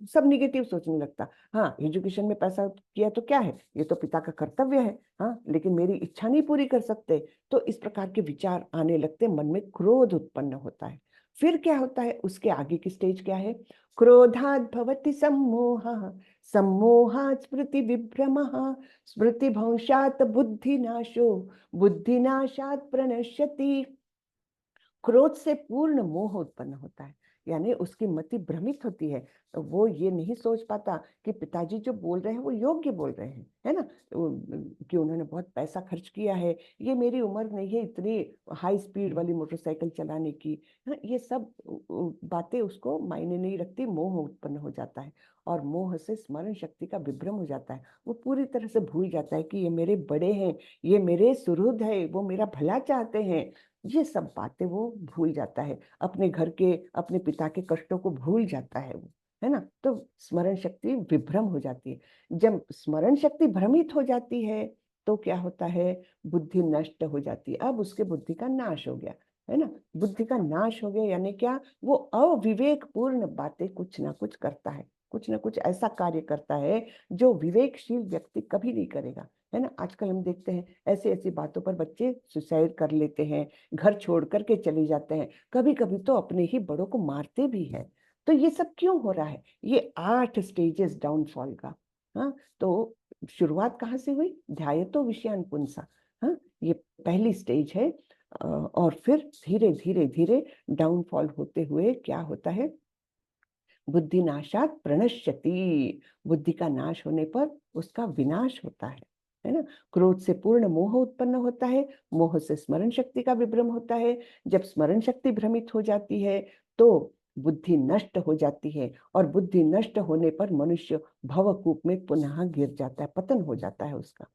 सब निगेटिव सोचने लगता। हाँ एजुकेशन में पैसा किया तो क्या है, ये तो पिता का कर्तव्य है, हाँ लेकिन मेरी इच्छा नहीं पूरी कर सकते, तो इस प्रकार के विचार आने लगते, मन में क्रोध उत्पन्न होता है। फिर क्या होता है, उसके आगे की स्टेज क्या है, क्रोधात् भवति सम्मोहः, सम्मोहात् स्मृति विभ्रमः, स्मृति भंशात् बुद्धिनाशो, बुद्धिनाशात् प्रणश्यति। क्रोध से पूर्ण मोह उत्पन्न होता है, यानी उसकी मति भ्रमित होती है, वो ये नहीं सोच पाता कि पिताजी जो बोल रहे हैं वो योग्य बोल रहे हैं, है ना, कि उन्होंने बहुत पैसा खर्च किया है, ये मेरी उम्र नहीं है इतनी हाई स्पीड वाली मोटरसाइकिल चलाने की, हाँ ये सब बातें उसको मायने नहीं रखती, मोह उत्पन्न हो जाता है, और मोह से स्मरण शक्ति का विभ्रम हो जाता है, वो पूरी तरह से भूल जाता है कि ये मेरे बड़े हैं, ये मेरे सुहृद है, वो मेरा भला चाहते हैं, ये सब बातें वो भूल जाता है, अपने घर के अपने पिता के कष्टों को भूल जाता है वो, है ना, तो स्मरण शक्ति विभ्रम हो जाती है। जब स्मरण शक्ति भ्रमित हो जाती है तो क्या होता है, बुद्धि नष्ट हो जाती है, अब उसके बुद्धि का नाश हो गया, है ना, बुद्धि का नाश हो गया यानी क्या, वो अविवेक पूर्ण बातें कुछ ना कुछ करता है, कुछ ना कुछ ऐसा कार्य करता है जो विवेकशील व्यक्ति कभी नहीं करेगा, है ना। आजकल हम देखते हैं ऐसी ऐसी बातों पर बच्चे सुसाइड कर लेते हैं, घर छोड़ करके चले जाते हैं, कभी कभी तो अपने ही बड़ों को मारते भी हैं। तो ये सब क्यों हो रहा है, ये 8 स्टेजेस डाउनफॉल का। हाँ तो शुरुआत कहाँ से हुई, ध्यायतो विषयान पुंसा, हाँ ये पहली स्टेज है। और फिर धीरे धीरे धीरे डाउनफॉल होते हुए क्या होता है, बुद्धि नाशात प्रणश्यति, बुद्धि का नाश होने पर उसका विनाश होता है ना। क्रोध से पूर्ण मोह उत्पन्न होता है, मोह से स्मरण शक्ति का विभ्रम होता है, जब स्मरण शक्ति भ्रमित हो जाती है तो बुद्धि नष्ट हो जाती है, और बुद्धि नष्ट होने पर मनुष्य भवकूप में पुनः गिर जाता है, पतन हो जाता है उसका,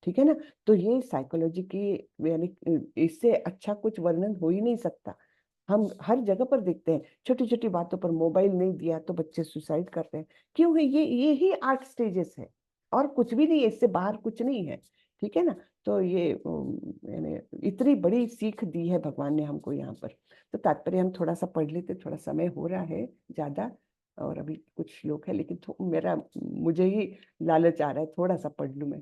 ठीक है ना। तो ये साइकोलॉजी की, यानी इससे अच्छा कुछ वर्णन हो ही नहीं सकता। हम हर जगह पर देखते हैं, छोटी छोटी बातों पर मोबाइल नहीं दिया तो बच्चे सुसाइड कर रहे हैं, क्यों है, ये ही 8 स्टेजेस है, और कुछ भी नहीं है, इससे बाहर कुछ नहीं है, ठीक है ना। तो ये यानी इतनी बड़ी सीख दी है भगवान ने हमको यहाँ पर। तो तात्पर्य हम थोड़ा सा पढ़ लेते, थोड़ा समय हो रहा है ज्यादा, और अभी कुछ श्लोक है, लेकिन मेरा मुझे ही लालच आ रहा है, थोड़ा सा पढ़ लूं मैं।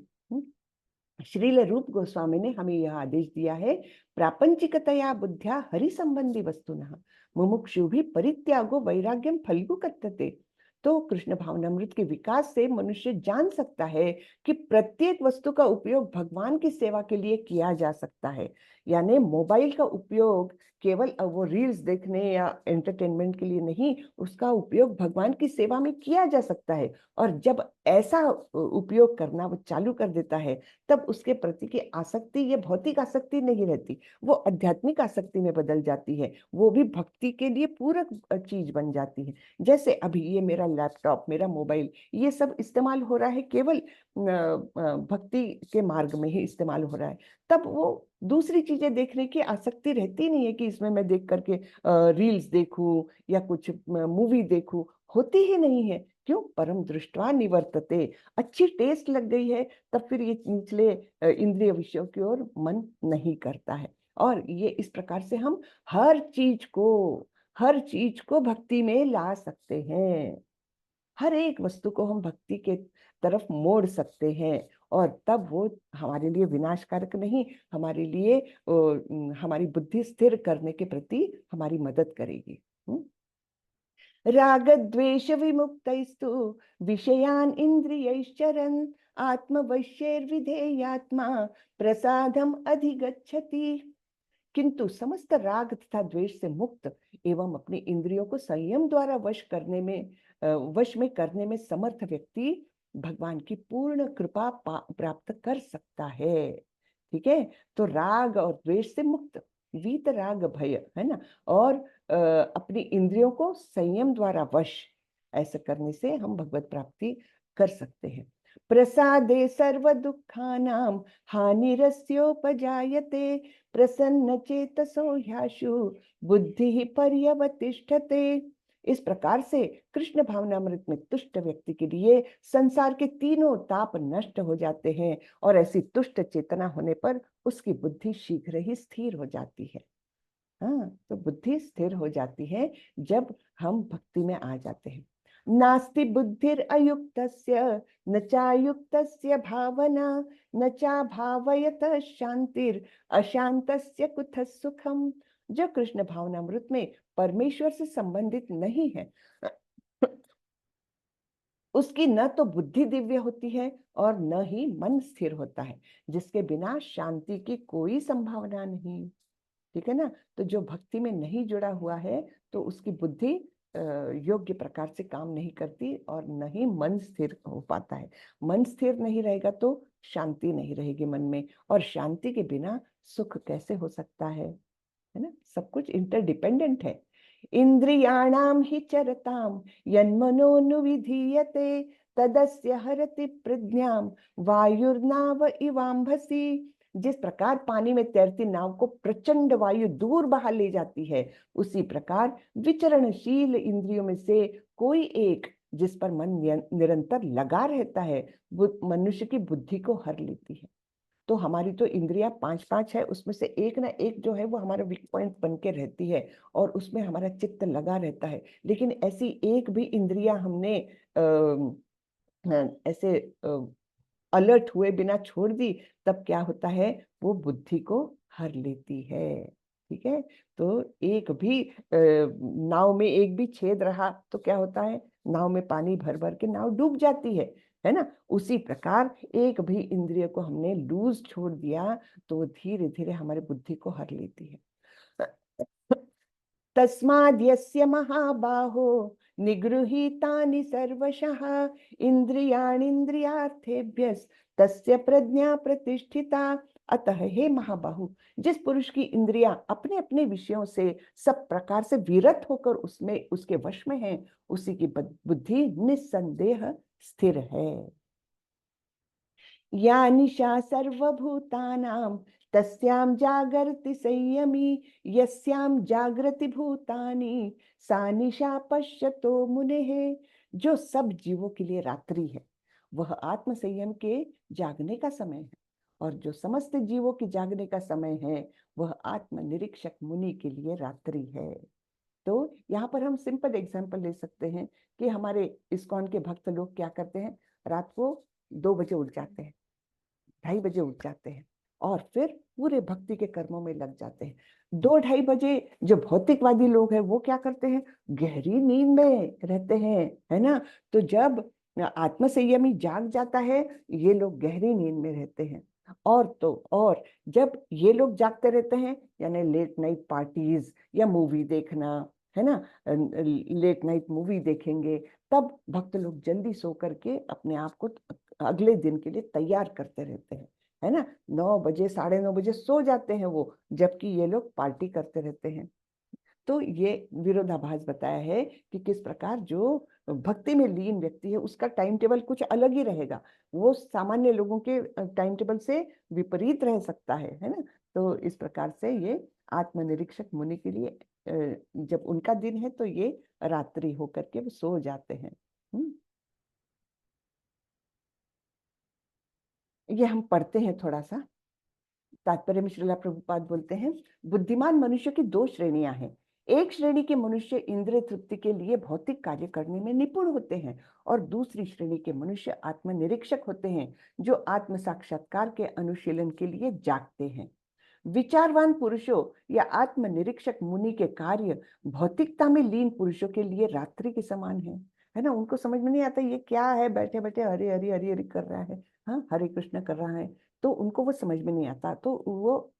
श्रील रूप गोस्वामी ने हमें यह आदेश दिया है, प्रापंचिकतया बुद्ध्या हरि संबंधी वस्तुनः मुमुक्षु भी परित्यागो वैराग्यम फल्गु कथ्यते। तो कृष्ण भावनामृत के विकास से मनुष्य जान सकता है कि प्रत्येक वस्तु का उपयोग भगवान की सेवा के लिए किया जा सकता है, यानी मोबाइल का उपयोग केवल वो रील्स देखने या एंटरटेनमेंट के लिए नहीं, उसका उपयोग भगवान की सेवा में किया जा सकता है। और जब ऐसा उपयोग करना वो चालू कर देता है, तब उसके प्रति की आसक्ति, ये भौतिक आसक्ति नहीं रहती, वो आध्यात्मिक आसक्ति में बदल जाती है, वो भी भक्ति के लिए पूरक चीज बन जाती है। जैसे अभी ये मेरा लैपटॉप, मेरा मोबाइल, ये सब इस्तेमाल हो रहा है केवल भक्ति के मार्ग में ही इस्तेमाल हो रहा है, तब वो दूसरी चीजें देखने की आसक्ति रहती नहीं है कि इसमें मैं देख करके रील्स देखूं या कुछ मूवी देखूं, होती ही नहीं है, क्यों? परम दृष्ट्वा निवर्तते, अच्छी टेस्ट लग गई है तब फिर ये निचले इंद्रिय विषयों की ओर मन नहीं करता है। और ये इस प्रकार से हम हर चीज को भक्ति में ला सकते हैं। हर एक वस्तु को हम भक्ति के तरफ मोड़ सकते हैं, और तब वो हमारे लिए विनाशकारक नहीं, हमारे लिए हमारी बुद्धि स्थिर करने के प्रति हमारी मदद करेगी। राग द्वेष विमुक्तैस्तु विषयान इंद्रियैश्चरन् आत्मवश्यैर्विधेयात्मा प्रसादम अधिगच्छति। किंतु समस्त राग तथा द्वेष से मुक्त एवं अपनी इंद्रियों को संयम द्वारा वश में करने में समर्थ व्यक्ति भगवान की पूर्ण कृपा प्राप्त कर सकता है। ठीक है, तो राग और द्वेष से मुक्त, वीत राग भय, है ना, और अपनी इंद्रियों को संयम द्वारा वश, ऐसा करने से हम भगवत प्राप्ति कर सकते हैं। प्रसादे सर्व दुखानां हानिरस्योपजायते प्रसन्न चेतसो ह्याशु बुद्धि पर्यवतिष्ठते। इस प्रकार से कृष्ण भावनामृत में तुष्ट व्यक्ति के लिए संसार के तीनों ताप नष्ट हो जाते हैं, और ऐसी तुष्ट चेतना होने पर उसकी बुद्धि शीघ्र ही स्थिर हो जाती है। हाँ, तो बुद्धि स्थिर हो जाती है जब हम भक्ति में आ जाते हैं। नास्ति बुद्धिर अयुक्तस्य न चायुक्तस्य भावना न चा भावयत शांतिर अशांतस्य कुतः सुखम। जो कृष्ण भावनामृत में परमेश्वर से संबंधित नहीं है उसकी न तो बुद्धि दिव्य होती है और न ही मन स्थिर होता है, जिसके बिना शांति की कोई संभावना नहीं। ठीक है ना, तो जो भक्ति में नहीं जुड़ा हुआ है तो उसकी बुद्धि योग्य प्रकार से काम नहीं करती और न ही मन स्थिर हो पाता है। मन स्थिर नहीं रहेगा तो शांति नहीं रहेगी मन में, और शांति के बिना सुख कैसे हो सकता है ना, सब कुछ इंटरडिपेंडेंट है। इंद्रियाणाम ही चरताम यन्मनोनुविधीयते तदस्य हरति प्रज्ञाम वायुर्नाव इवाम्भसी। जिस प्रकार पानी में तैरती नाव को प्रचंड वायु दूर बहा ले जाती है, उसी प्रकार विचरणशील इंद्रियों में से कोई एक जिस पर मन निरंतर लगा रहता है वो मनुष्य की बुद्धि को हर लेती है। तो हमारी तो इंद्रियां 5 है, उसमें से एक ना एक जो है वो हमारा वीक पॉइंट बन के रहती है और उसमें हमारा चित्त लगा रहता है। लेकिन ऐसी एक भी इंद्रियां हमने ऐसे अलर्ट हुए बिना छोड़ दी, तब क्या होता है, वो बुद्धि को हर लेती है। ठीक है, तो एक भी नाव में एक भी छेद रहा तो क्या होता है, नाव में पानी भर भर के नाव डूब जाती है ना। उसी प्रकार एक भी इंद्रिय को हमने लूज छोड़ दिया तो वो धीरे धीरे हमारी बुद्धि को हर लेती है। तस्माद् यस्य महाबाहो निगृहीतानि सर्वशः इंद्रियाणीन्द्रियार्थेभ्यस् तस्य प्रज्ञा प्रतिष्ठिता। अतः हे महाबाहु, जिस पुरुष की इंद्रियां अपने अपने विषयों से सब प्रकार से विरत होकर उसमें उसके वश में है, उसी की बुद्धि निस्संदेह स्थिर है। या निशा सर्वभूतानां तस्यां जागर्ति संयमी यस्यां जागृति भूतानि सा निशा पश्यतो मुनेः। जो सब जीवों के लिए रात्रि है वह आत्म संयम के जागने का समय है, और जो समस्त जीवों के जागने का समय है वह आत्म निरीक्षक मुनि के लिए रात्रि है। तो यहाँ पर हम सिंपल एग्जाम्पल ले सकते हैं कि हमारे इस्कॉन के भक्त लोग क्या करते हैं, रात को 2 बजे उठ जाते हैं, 2:30 बजे उठ जाते हैं और फिर पूरे भक्ति के कर्मों में लग जाते हैं। 2-2:30 बजे जो भौतिकवादी लोग हैं वो क्या करते हैं, गहरी नींद में रहते हैं, है ना। तो जब आत्म संयमी जाग जाता है ये लोग गहरी नींद में रहते हैं, और जब ये लोग जागते रहते हैं यानी लेट नाइट पार्टीज या मूवी देखना, है ना, लेट नाइट मूवी देखेंगे, तब भक्त लोग जल्दी सो करके अपने आप को अगले दिन के लिए तैयार करते रहते हैं, है ना। 9 बजे 9:30 बजे सो जाते हैं वो, जबकि ये लोग पार्टी करते रहते हैं। तो ये विरोधाभास बताया है कि किस प्रकार जो भक्ति में लीन व्यक्ति है उसका टाइम टेबल कुछ अलग ही रहेगा, वो सामान्य लोगों के टाइम टेबल से विपरीत रह सकता है ना। तो इस प्रकार से ये आत्मनिरीक्षक मुनि के लिए जब उनका दिन है तो ये रात्रि होकर के वो सो जाते हैं। ये हम पढ़ते हैं थोड़ा सा। तात्पर्य में श्रीला प्रभुपाद बोलते हैं, बुद्धिमान मनुष्य की दो श्रेणियां हैं। एक श्रेणी के मनुष्य इंद्रिय तृप्ति के लिए भौतिक कार्य करने में निपुण होते हैं, और दूसरी श्रेणी के मनुष्य आत्मनिरीक्षक होते हैं, जो आत्म साक्षात्कार के अनुशीलन के लिए जागते हैं। विचारवान पुरुषों या आत्मनिरीक्षक मुनि के कार्य भौतिकता में लीन पुरुषों के लिए रात्रि के समान है ना। उनको समझ में नहीं आता ये क्या है, बैठे बैठे हरे हरि हरि हरि कर रहा है, हाँ हरे कृष्ण कर रहा है, तो उनको वो समझ में नहीं आता। तो वो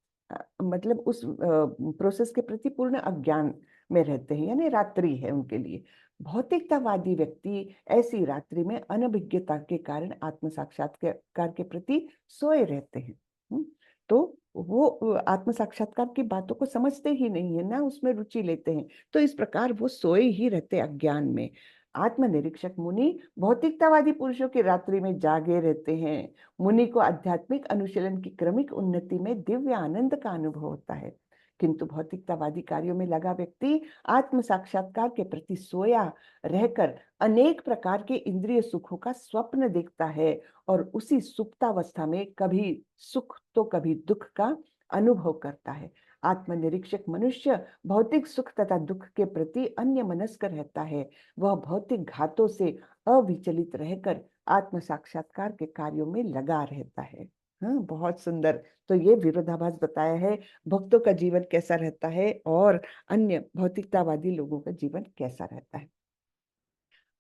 मतलब उस प्रोसेस के प्रति पूर्ण अज्ञान में रहते हैं, यानी रात्रि है उनके लिए। भौतिकतावादी व्यक्ति ऐसी रात्रि में अनभिज्ञता के कारण आत्म साक्षात्कार के प्रति सोए रहते हैं। तो वो आत्म साक्षात्कार की बातों को समझते ही नहीं है, ना उसमें रुचि लेते हैं, तो इस प्रकार वो सोए ही रहते अज्ञान में। आत्मनिरीक्षक मुनि भौतिकतावादी पुरुषों की रात्रि में जागे रहते हैं। मुनि को आध्यात्मिक अनुशीलन की क्रमिक उन्नति में दिव्य आनंद का अनुभव होता है, किंतु भौतिकतावादी कार्यों में लगा व्यक्ति आत्म साक्षात्कार के प्रति सोया रहकर अनेक प्रकार के इंद्रिय सुखों का स्वप्न देखता है, और उसी सुप्तावस्था में कभी सुख तो कभी दुख का अनुभव करता है। आत्मनिरीक्षक मनुष्य भौतिक सुख तथा दुख के प्रति अन्य मनस्क रहता है। वह भौतिक घातों से अविचलित रहकर आत्म साक्षात्कार के कार्यों में लगा रहता है। हाँ, बहुत सुंदर। तो ये विरोधाभास बताया है, भक्तों का जीवन कैसा रहता है और अन्य भौतिकतावादी लोगों का जीवन कैसा रहता है।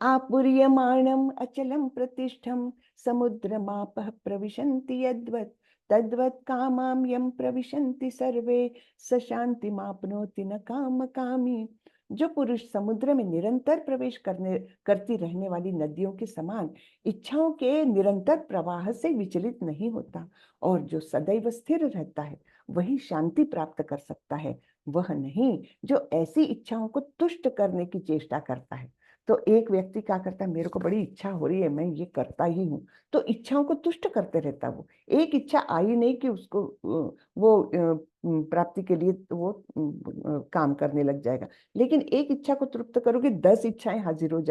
आपूर्यमाणम अचलम प्रतिष्ठम समुद्रमापः प्रविशन्ति यद्वत् तद्वत् कामां यं प्रविशन्ति सर्वे स शान्तिमाप्नोति न कामकामी। जो पुरुष समुद्र में निरंतर प्रवेश करती रहने वाली नदियों के समान इच्छाओं के निरंतर प्रवाह से विचलित नहीं होता, और जो सदैव स्थिर रहता है, वही शांति प्राप्त कर सकता है। वह नहीं जो ऐसी इच्छाओं को तुष्ट करने की चेष्टा करता है। तो एक व्यक्ति क्या करता है, मेरे को बड़ी इच्छा हो रही है, मैं ये करता ही हूँ, तो इच्छाओं को तुष्ट करते रहता। वो एक इच्छा आई नहीं कि उसको वो प्राप्ति के लिए वो काम करने लग जाएगा, लेकिन एक इच्छा को तृप्त करोगे 10 इच्छाएं हाजिर हो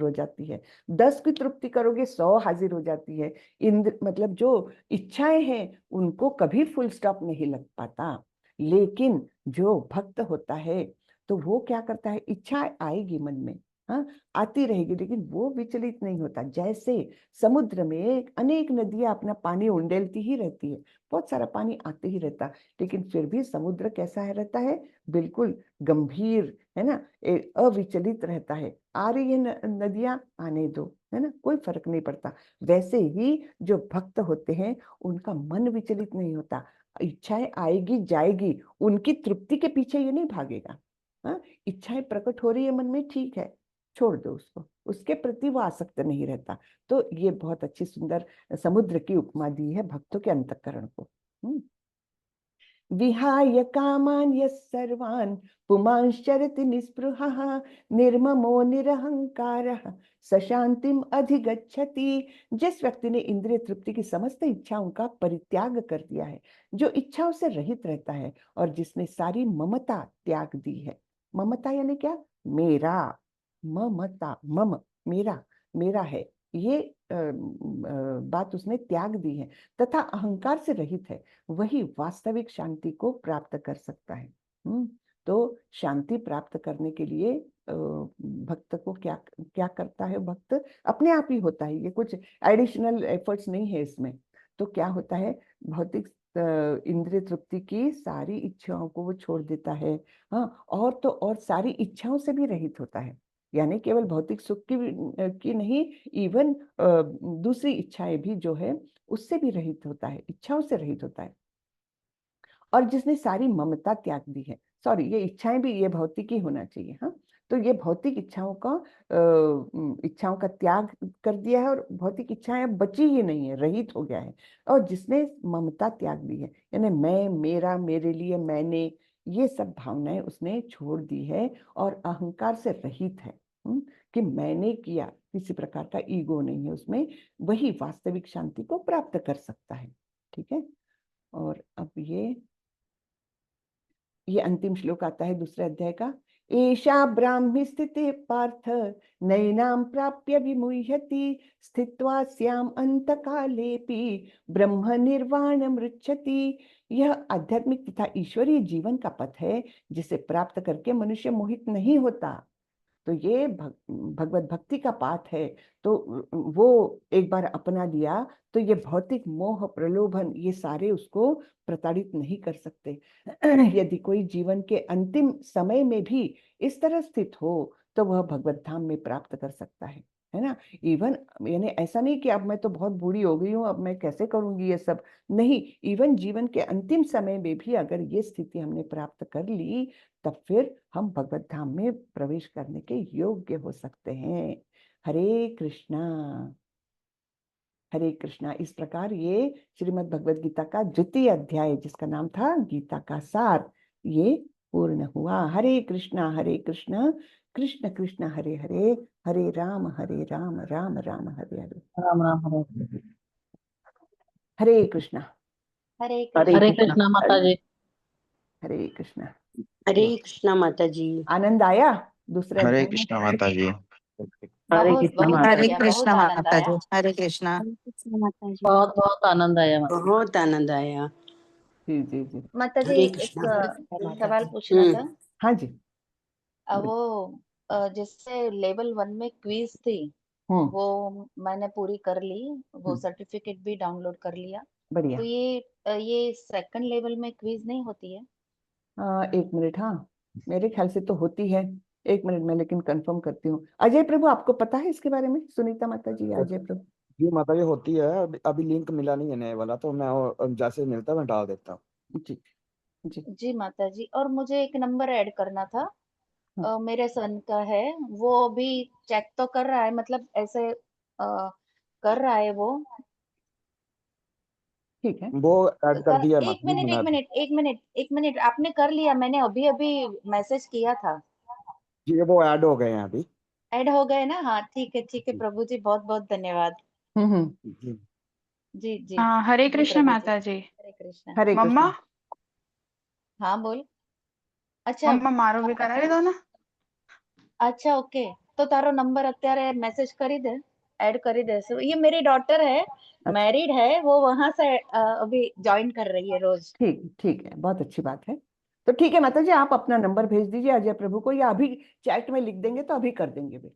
जाती है, 10 की तृप्ति करोगे 100 हाजिर हो जाती है। इंद्र मतलब जो इच्छाएं हैं उनको कभी फुल स्टॉप नहीं लग पाता, लेकिन जो भक्त होता है तो वो क्या करता है, इच्छा आएगी मन में, हाँ आती रहेगी, लेकिन वो विचलित नहीं होता। जैसे समुद्र में अनेक नदियां अपना पानी उंडेलती ही रहती है, बहुत सारा पानी आते ही रहता, लेकिन फिर भी समुद्र कैसा है रहता है, बिल्कुल गंभीर है ना, अविचलित रहता है। आ रही है नदियां, आने दो, है ना, कोई फर्क नहीं पड़ता। वैसे ही जो भक्त होते हैं उनका मन विचलित नहीं होता, इच्छाएं आएगी जाएगी, उनकी तृप्ति के पीछे ये नहीं भागेगा। हाँ, इच्छाएं प्रकट हो रही है मन में, ठीक है, छोड़ दो उसको, उसके प्रति वो आसक्त नहीं रहता। तो ये बहुत अच्छी सुंदर समुद्र की उपमा दी है भक्तों के अंतःकरण को। विहाय कामान यः सर्वान् पुमांश्चरति निस्पृहः निर्ममो निरहंकारः स शांतिम अधिगच्छति। जिस व्यक्ति ने इंद्रिय तृप्ति की समस्त इच्छाओं का परित्याग कर दिया है, जो इच्छाओं से रहित रहता है, और जिसने सारी ममता त्याग दी है। ममता यानी क्या, मेरा, ममता, मम मेरा, मेरा है, ये बात उसने त्याग दी है, तथा अहंकार से रहित है, वही वास्तविक शांति को प्राप्त कर सकता है। तो शांति प्राप्त करने के लिए भक्त को क्या क्या करता है, भक्त अपने आप ही होता है, ये कुछ एडिशनल एफर्ट्स नहीं है इसमें। तो क्या होता है, भौतिक इंद्रिय तृप्ति की सारी इच्छाओं को वो छोड़ देता है, हाँ, और तो और सारी इच्छाओं से भी रहित होता है, यानी केवल भौतिक सुख की नहीं, इवन दूसरी इच्छाएं भी जो है उससे भी रहित होता है, इच्छाओं से रहित होता है। और जिसने सारी ममता त्याग दी है, सॉरी ये इच्छाएं भी ये भौतिक ही होना चाहिए, हाँ, तो ये भौतिक इच्छाओं का त्याग कर दिया है, और भौतिक इच्छाएं अब बची ही नहीं है, रहित हो गया है। और जिसने ममता त्याग दी है, यानी मैं, मेरा, मेरे लिए, मैंने, ये सब भावनाएं उसने छोड़ दी है, और अहंकार से रहित है, कि मैंने किया, किसी प्रकार का ईगो नहीं है उसमें, वही वास्तविक शांति को प्राप्त कर सकता है। ठीक है, और अब ये अंतिम श्लोक आता है दूसरे अध्याय का। एषा ब्राह्मी स्थिते पार्थ नैनां प्राप्य विमुह्यति स्थित्वा स्याम अंतकालेपि ब्रह्म निर्वाण मृच्छति। यह आध्यात्मिक तथा ईश्वरीय जीवन का पथ है जिसे प्राप्त करके मनुष्य मोहित नहीं होता। तो ये भगवत भक्ति का पाठ है। तो वो एक बार अपना लिया तो ये भौतिक मोह प्रलोभन ये सारे उसको प्रताड़ित नहीं कर सकते। यदि कोई जीवन के अंतिम समय में भी इस तरह स्थित हो तो वह भगवत धाम में प्राप्त कर सकता है ना। इवन यानी ऐसा नहीं कि अब मैं तो बहुत बूढ़ी हो गई हूँ, अब मैं कैसे करूंगी ये सब, नहीं। इवन जीवन के अंतिम समय में भी अगर ये स्थिति हमने प्राप्त कर ली तब फिर हम भगवत धाम में प्रवेश करने के योग्य हो सकते हैं। हरे कृष्णा हरे कृष्णा। इस प्रकार ये श्रीमद् भगवद गीता का द्वितीय अध्याय जिसका नाम था गीता का सार ये पूर्ण हुआ। हरे कृष्णा कृष्ण कृष्ण हरे हरे, हरे राम राम राम हरे हरे। राम राम हरे। हरे कृष्णा हरे हरे कृष्णा माता जी। हरे कृष्णा। हरे कृष्णा माता जी। आनंद आया दूसरे हरे अध्याय में? कृष्णा माता जी। हरे बहुत कृष्णा बहुत माता हरे जी। बढ़िया, कृष्णा बहुत आनंद माता आया। जी। हरे कृष्णा। बहुत बहुत आनंद आया माता जी। बहुत आनंद आया। जी जी जी। माता जी हरे एक कृष्णा। सवाल पूछना था। हाँ जी। वो जिससे लेवल 1 में क्विज थी वो मैंने पूरी कर ली, वो सर्टिफिकेट भी डाउनलोड कर लिया। बढ़िया। तो ये सेकंड लेवल में क्विज नहीं होती है? एक मिनट, हाँ मेरे ख्याल से तो होती है। एक मिनट में लेकिन कंफर्म करती हूँ। अजय प्रभु आपको पता है इसके बारे में? सुनीता माता जी, अजय प्रभु। जी माता जी होती है, अभी लिंक मिला नहीं है नए वाला, तो मैं जैसे मिलता है मैं डाल देता हूँ। जी जी। जी माता जी, और मुझे एक नंबर ऐड करना था। मेरे सन का है, वो अभी चेक तो कर रहा है, मतलब ऐसे कर रहा है वो। ठीक है। वो ऐड कर दिया है एक माता जी, मिनट मैंने एक मिनट एक मिनट एक मिनट, आपने कर लिया? मैंने अभी अभी मैसेज किया था। जी वो ऐड हो गए हैं अभी। ऐड हो गए ना? हाँ ठीक है प्रभु जी, बहुत बहुत धन्यवाद। जी जी जी हाँ, हरे जी कृष्ण प्रभु जी। माता जी। हरे कृष्ण। हरे मम्मा कृष्ण। हाँ बोल। अच्छा મમ્મા મારો બી કરાવી દો ને. अच्छा ओके, तो तारो नंबर અત્યારે मैसेज કરી दे, ऐड કરી देसु। ये मेरी डॉटर है, अच्छा मैरिड है, वो वहां से अभी ज्वाइन कर रही है रोज। ठीक ठीक है, बहुत अच्छी बात है। तो ठीक है माता जी, आप अपना नंबर भेज दीजिए अजय प्रभु को, या अभी चैट में लिख देंगे तो अभी कर देंगे भी।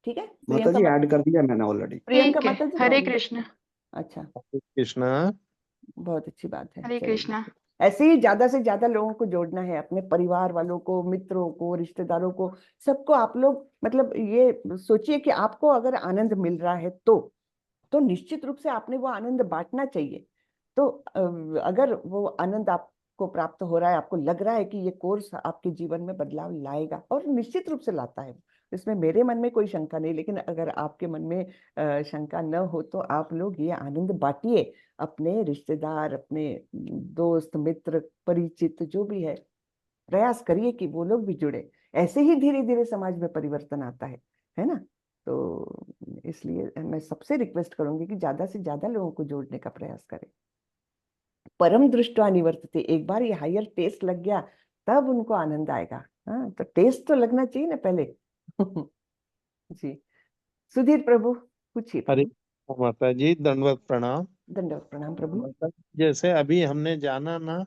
ठीक है माता प्रियंका जी माता। ऐड कर दिया मैंने ऑलरेडी। प्रियंका ठीक है, माता जी हरे बहुत कृष्ण। अच्छा, हरे कृष्णा। बहुत अच्छी बात है। हरे चलिए कृष्णा। ऐसे ही ज्यादा से ज्यादा लोगों को जोड़ना है, अपने परिवार वालों को, मित्रों को, रिश्तेदारों को, सबको आप लोग मतलब ये सोचिए कि आपको अगर आनंद मिल रहा है तो निश्चित रूप से आपने वो आनंद बांटना चाहिए। तो अगर वो आनंद आपको प्राप्त हो रहा है, आपको लग रहा है कि ये कोर्स आपके जीवन में बदलाव लाएगा, और निश्चित रूप से लाता है, इसमें मेरे मन में कोई शंका नहीं। लेकिन अगर आपके मन में शंका न हो तो आप लोग ये आनंद बांटिए अपने रिश्तेदार, अपने दोस्त मित्र परिचित जो भी है, प्रयास करिए कि वो लोग भी जुड़े। ऐसे ही धीरे धीरे समाज में परिवर्तन आता है ना। तो इसलिए मैं सबसे रिक्वेस्ट करूंगी कि ज्यादा से ज्यादा लोगों को जोड़ने का प्रयास करें। परम दृष्टवा निवर्तते, एक बार ये हायर टेस्ट लग गया तब उनको आनंद आएगा। हाँ तो टेस्ट तो लगना चाहिए ना पहले। जी सुधीर प्रभु पूछिए हरे प्रभु। कृष्णा माता जी, दंडवत प्रणाम। दंडवत प्रणाम प्रभु। माता जी, जैसे अभी हमने जाना ना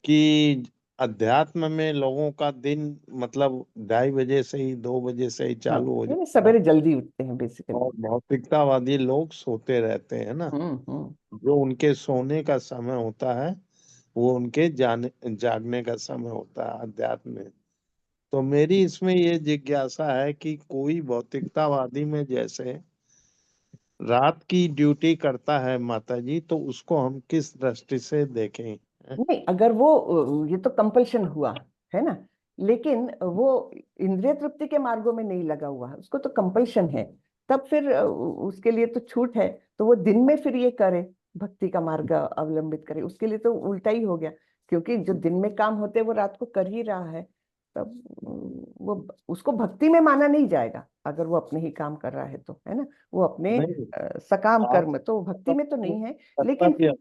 कि अध्यात्म में लोगों का दिन मतलब 2:30 से ही 2 बजे से ही हाँ चालू हो यानी जाता है, सवेरे जल्दी उठते हैं बेसिकली। और भौतिकतावादी लोग सोते रहते हैं ना। जो उनके सोने का समय होता है वो उनके जागने का समय होता है अध्यात्म में। तो मेरी इसमें ये जिज्ञासा है कि कोई भौतिकतावादी में जैसे रात की ड्यूटी करता है माता जी, तो उसको हम किस दृष्टि से देखें? नहीं, अगर वो ये तो कंपल्शन हुआ है ना, लेकिन वो इंद्रिय तृप्ति के मार्गों में नहीं लगा हुआ, उसको तो कंपल्शन है, तब फिर उसके लिए तो छूट है। तो वो दिन में फिर ये करे, भक्ति का मार्ग अवलंबित करे, उसके लिए तो उल्टा ही हो गया, क्योंकि जो दिन में काम होते हैं वो रात को कर ही रहा है। तब वो उसको भक्ति में माना नहीं जाएगा अगर वो अपने ही काम कर रहा है तो, है ना। वो अपने नहीं, सकाम आप कर्म तो भक्ति में तो नहीं है, करता लेकिन भी है,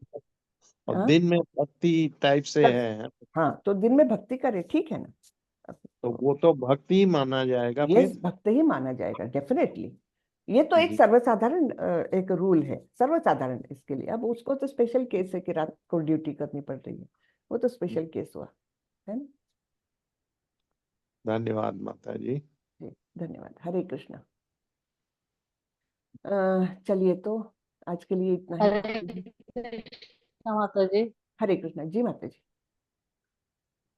और हाँ दिन में भक्ति टाइप से है। हाँ तो दिन में भक्ति करे, ठीक है ना। तो वो तो भक्ति ही माना जाएगा यस, फिर। भक्त ही माना जाएगा डेफिनेटली। ये तो एक जी। सर्वसाधारण एक रूल है, सर्वसाधारण इसके लिए। अब उसको तो स्पेशल केस है कि रात को ड्यूटी करनी पड़ रही है, वो तो स्पेशल केस हुआ है ना। धन्यवाद माता जी। जी, धन्यवाद। हरे कृष्णा। चलिए तो आज के लिए इतना ही। हरे कृष्णा माता जी। हरे कृष्णा जी माता जी।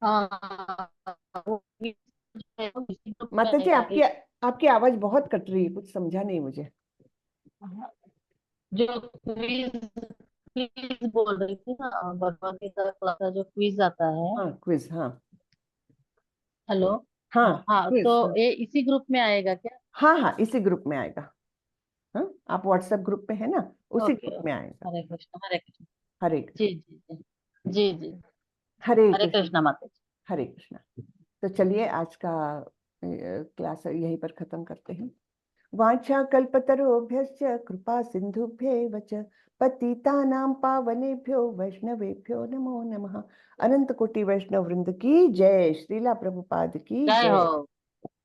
हाँ, वो भी है, वो इसी ग्रुप में माता जी आएगा आपकी आपकी आवाज बहुत कट रही है, कुछ समझा नहीं मुझे। जो क्विज बोल रही थी ना, भगवद गीता क्लास का जो क्विज आता है। हाँ क्विज, हाँ हेलो। हाँ हाँ, क्विज, तो हाँ ये इसी ग्रुप में आएगा क्या? हाँ हाँ इसी ग्रुप में आएगा। हाँ, आप व्हाट्सएप ग्रुप में है ना, उसी ओके ग्रुप में ओके। आएगा। हरे कृष्णा, हरे कृष्णा। हरे जी कृष्ण। जी जी जी जी। हरे हरे कृष्ण। कृष्णा माता जी। हरे कृष्णा। तो चलिए आज का क्लास यहीं पर खत्म करते हैं। वाञ्छा कल्पतरुभ्यश्च कृपा सिन्धुभ्यैव च पतितानां पावनेभ्यो वैष्णवेभ्यो नमो नमः। अनंत कोटि वैष्णव वृंद की जय। श्रीला प्रभुपाद की जय जय। हो,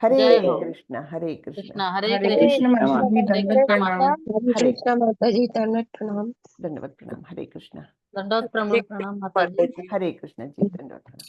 हरे जय हो। कृष्णा, हरे कृष्णा। कृष्णा, हरे हरे कृष्णा। कृष्ण माता जी, हरे दंडवत कृष्णा प्रणाम। माता। हरे हरे कृष्णा माता जी, दंडवत प्रणाम। दंडवत प्रणाम। हरे कृष्णा। दंडोत प्रणाम प्रणाम माता जी। हरे कृष्णा जी, दंडवत प्रणाम।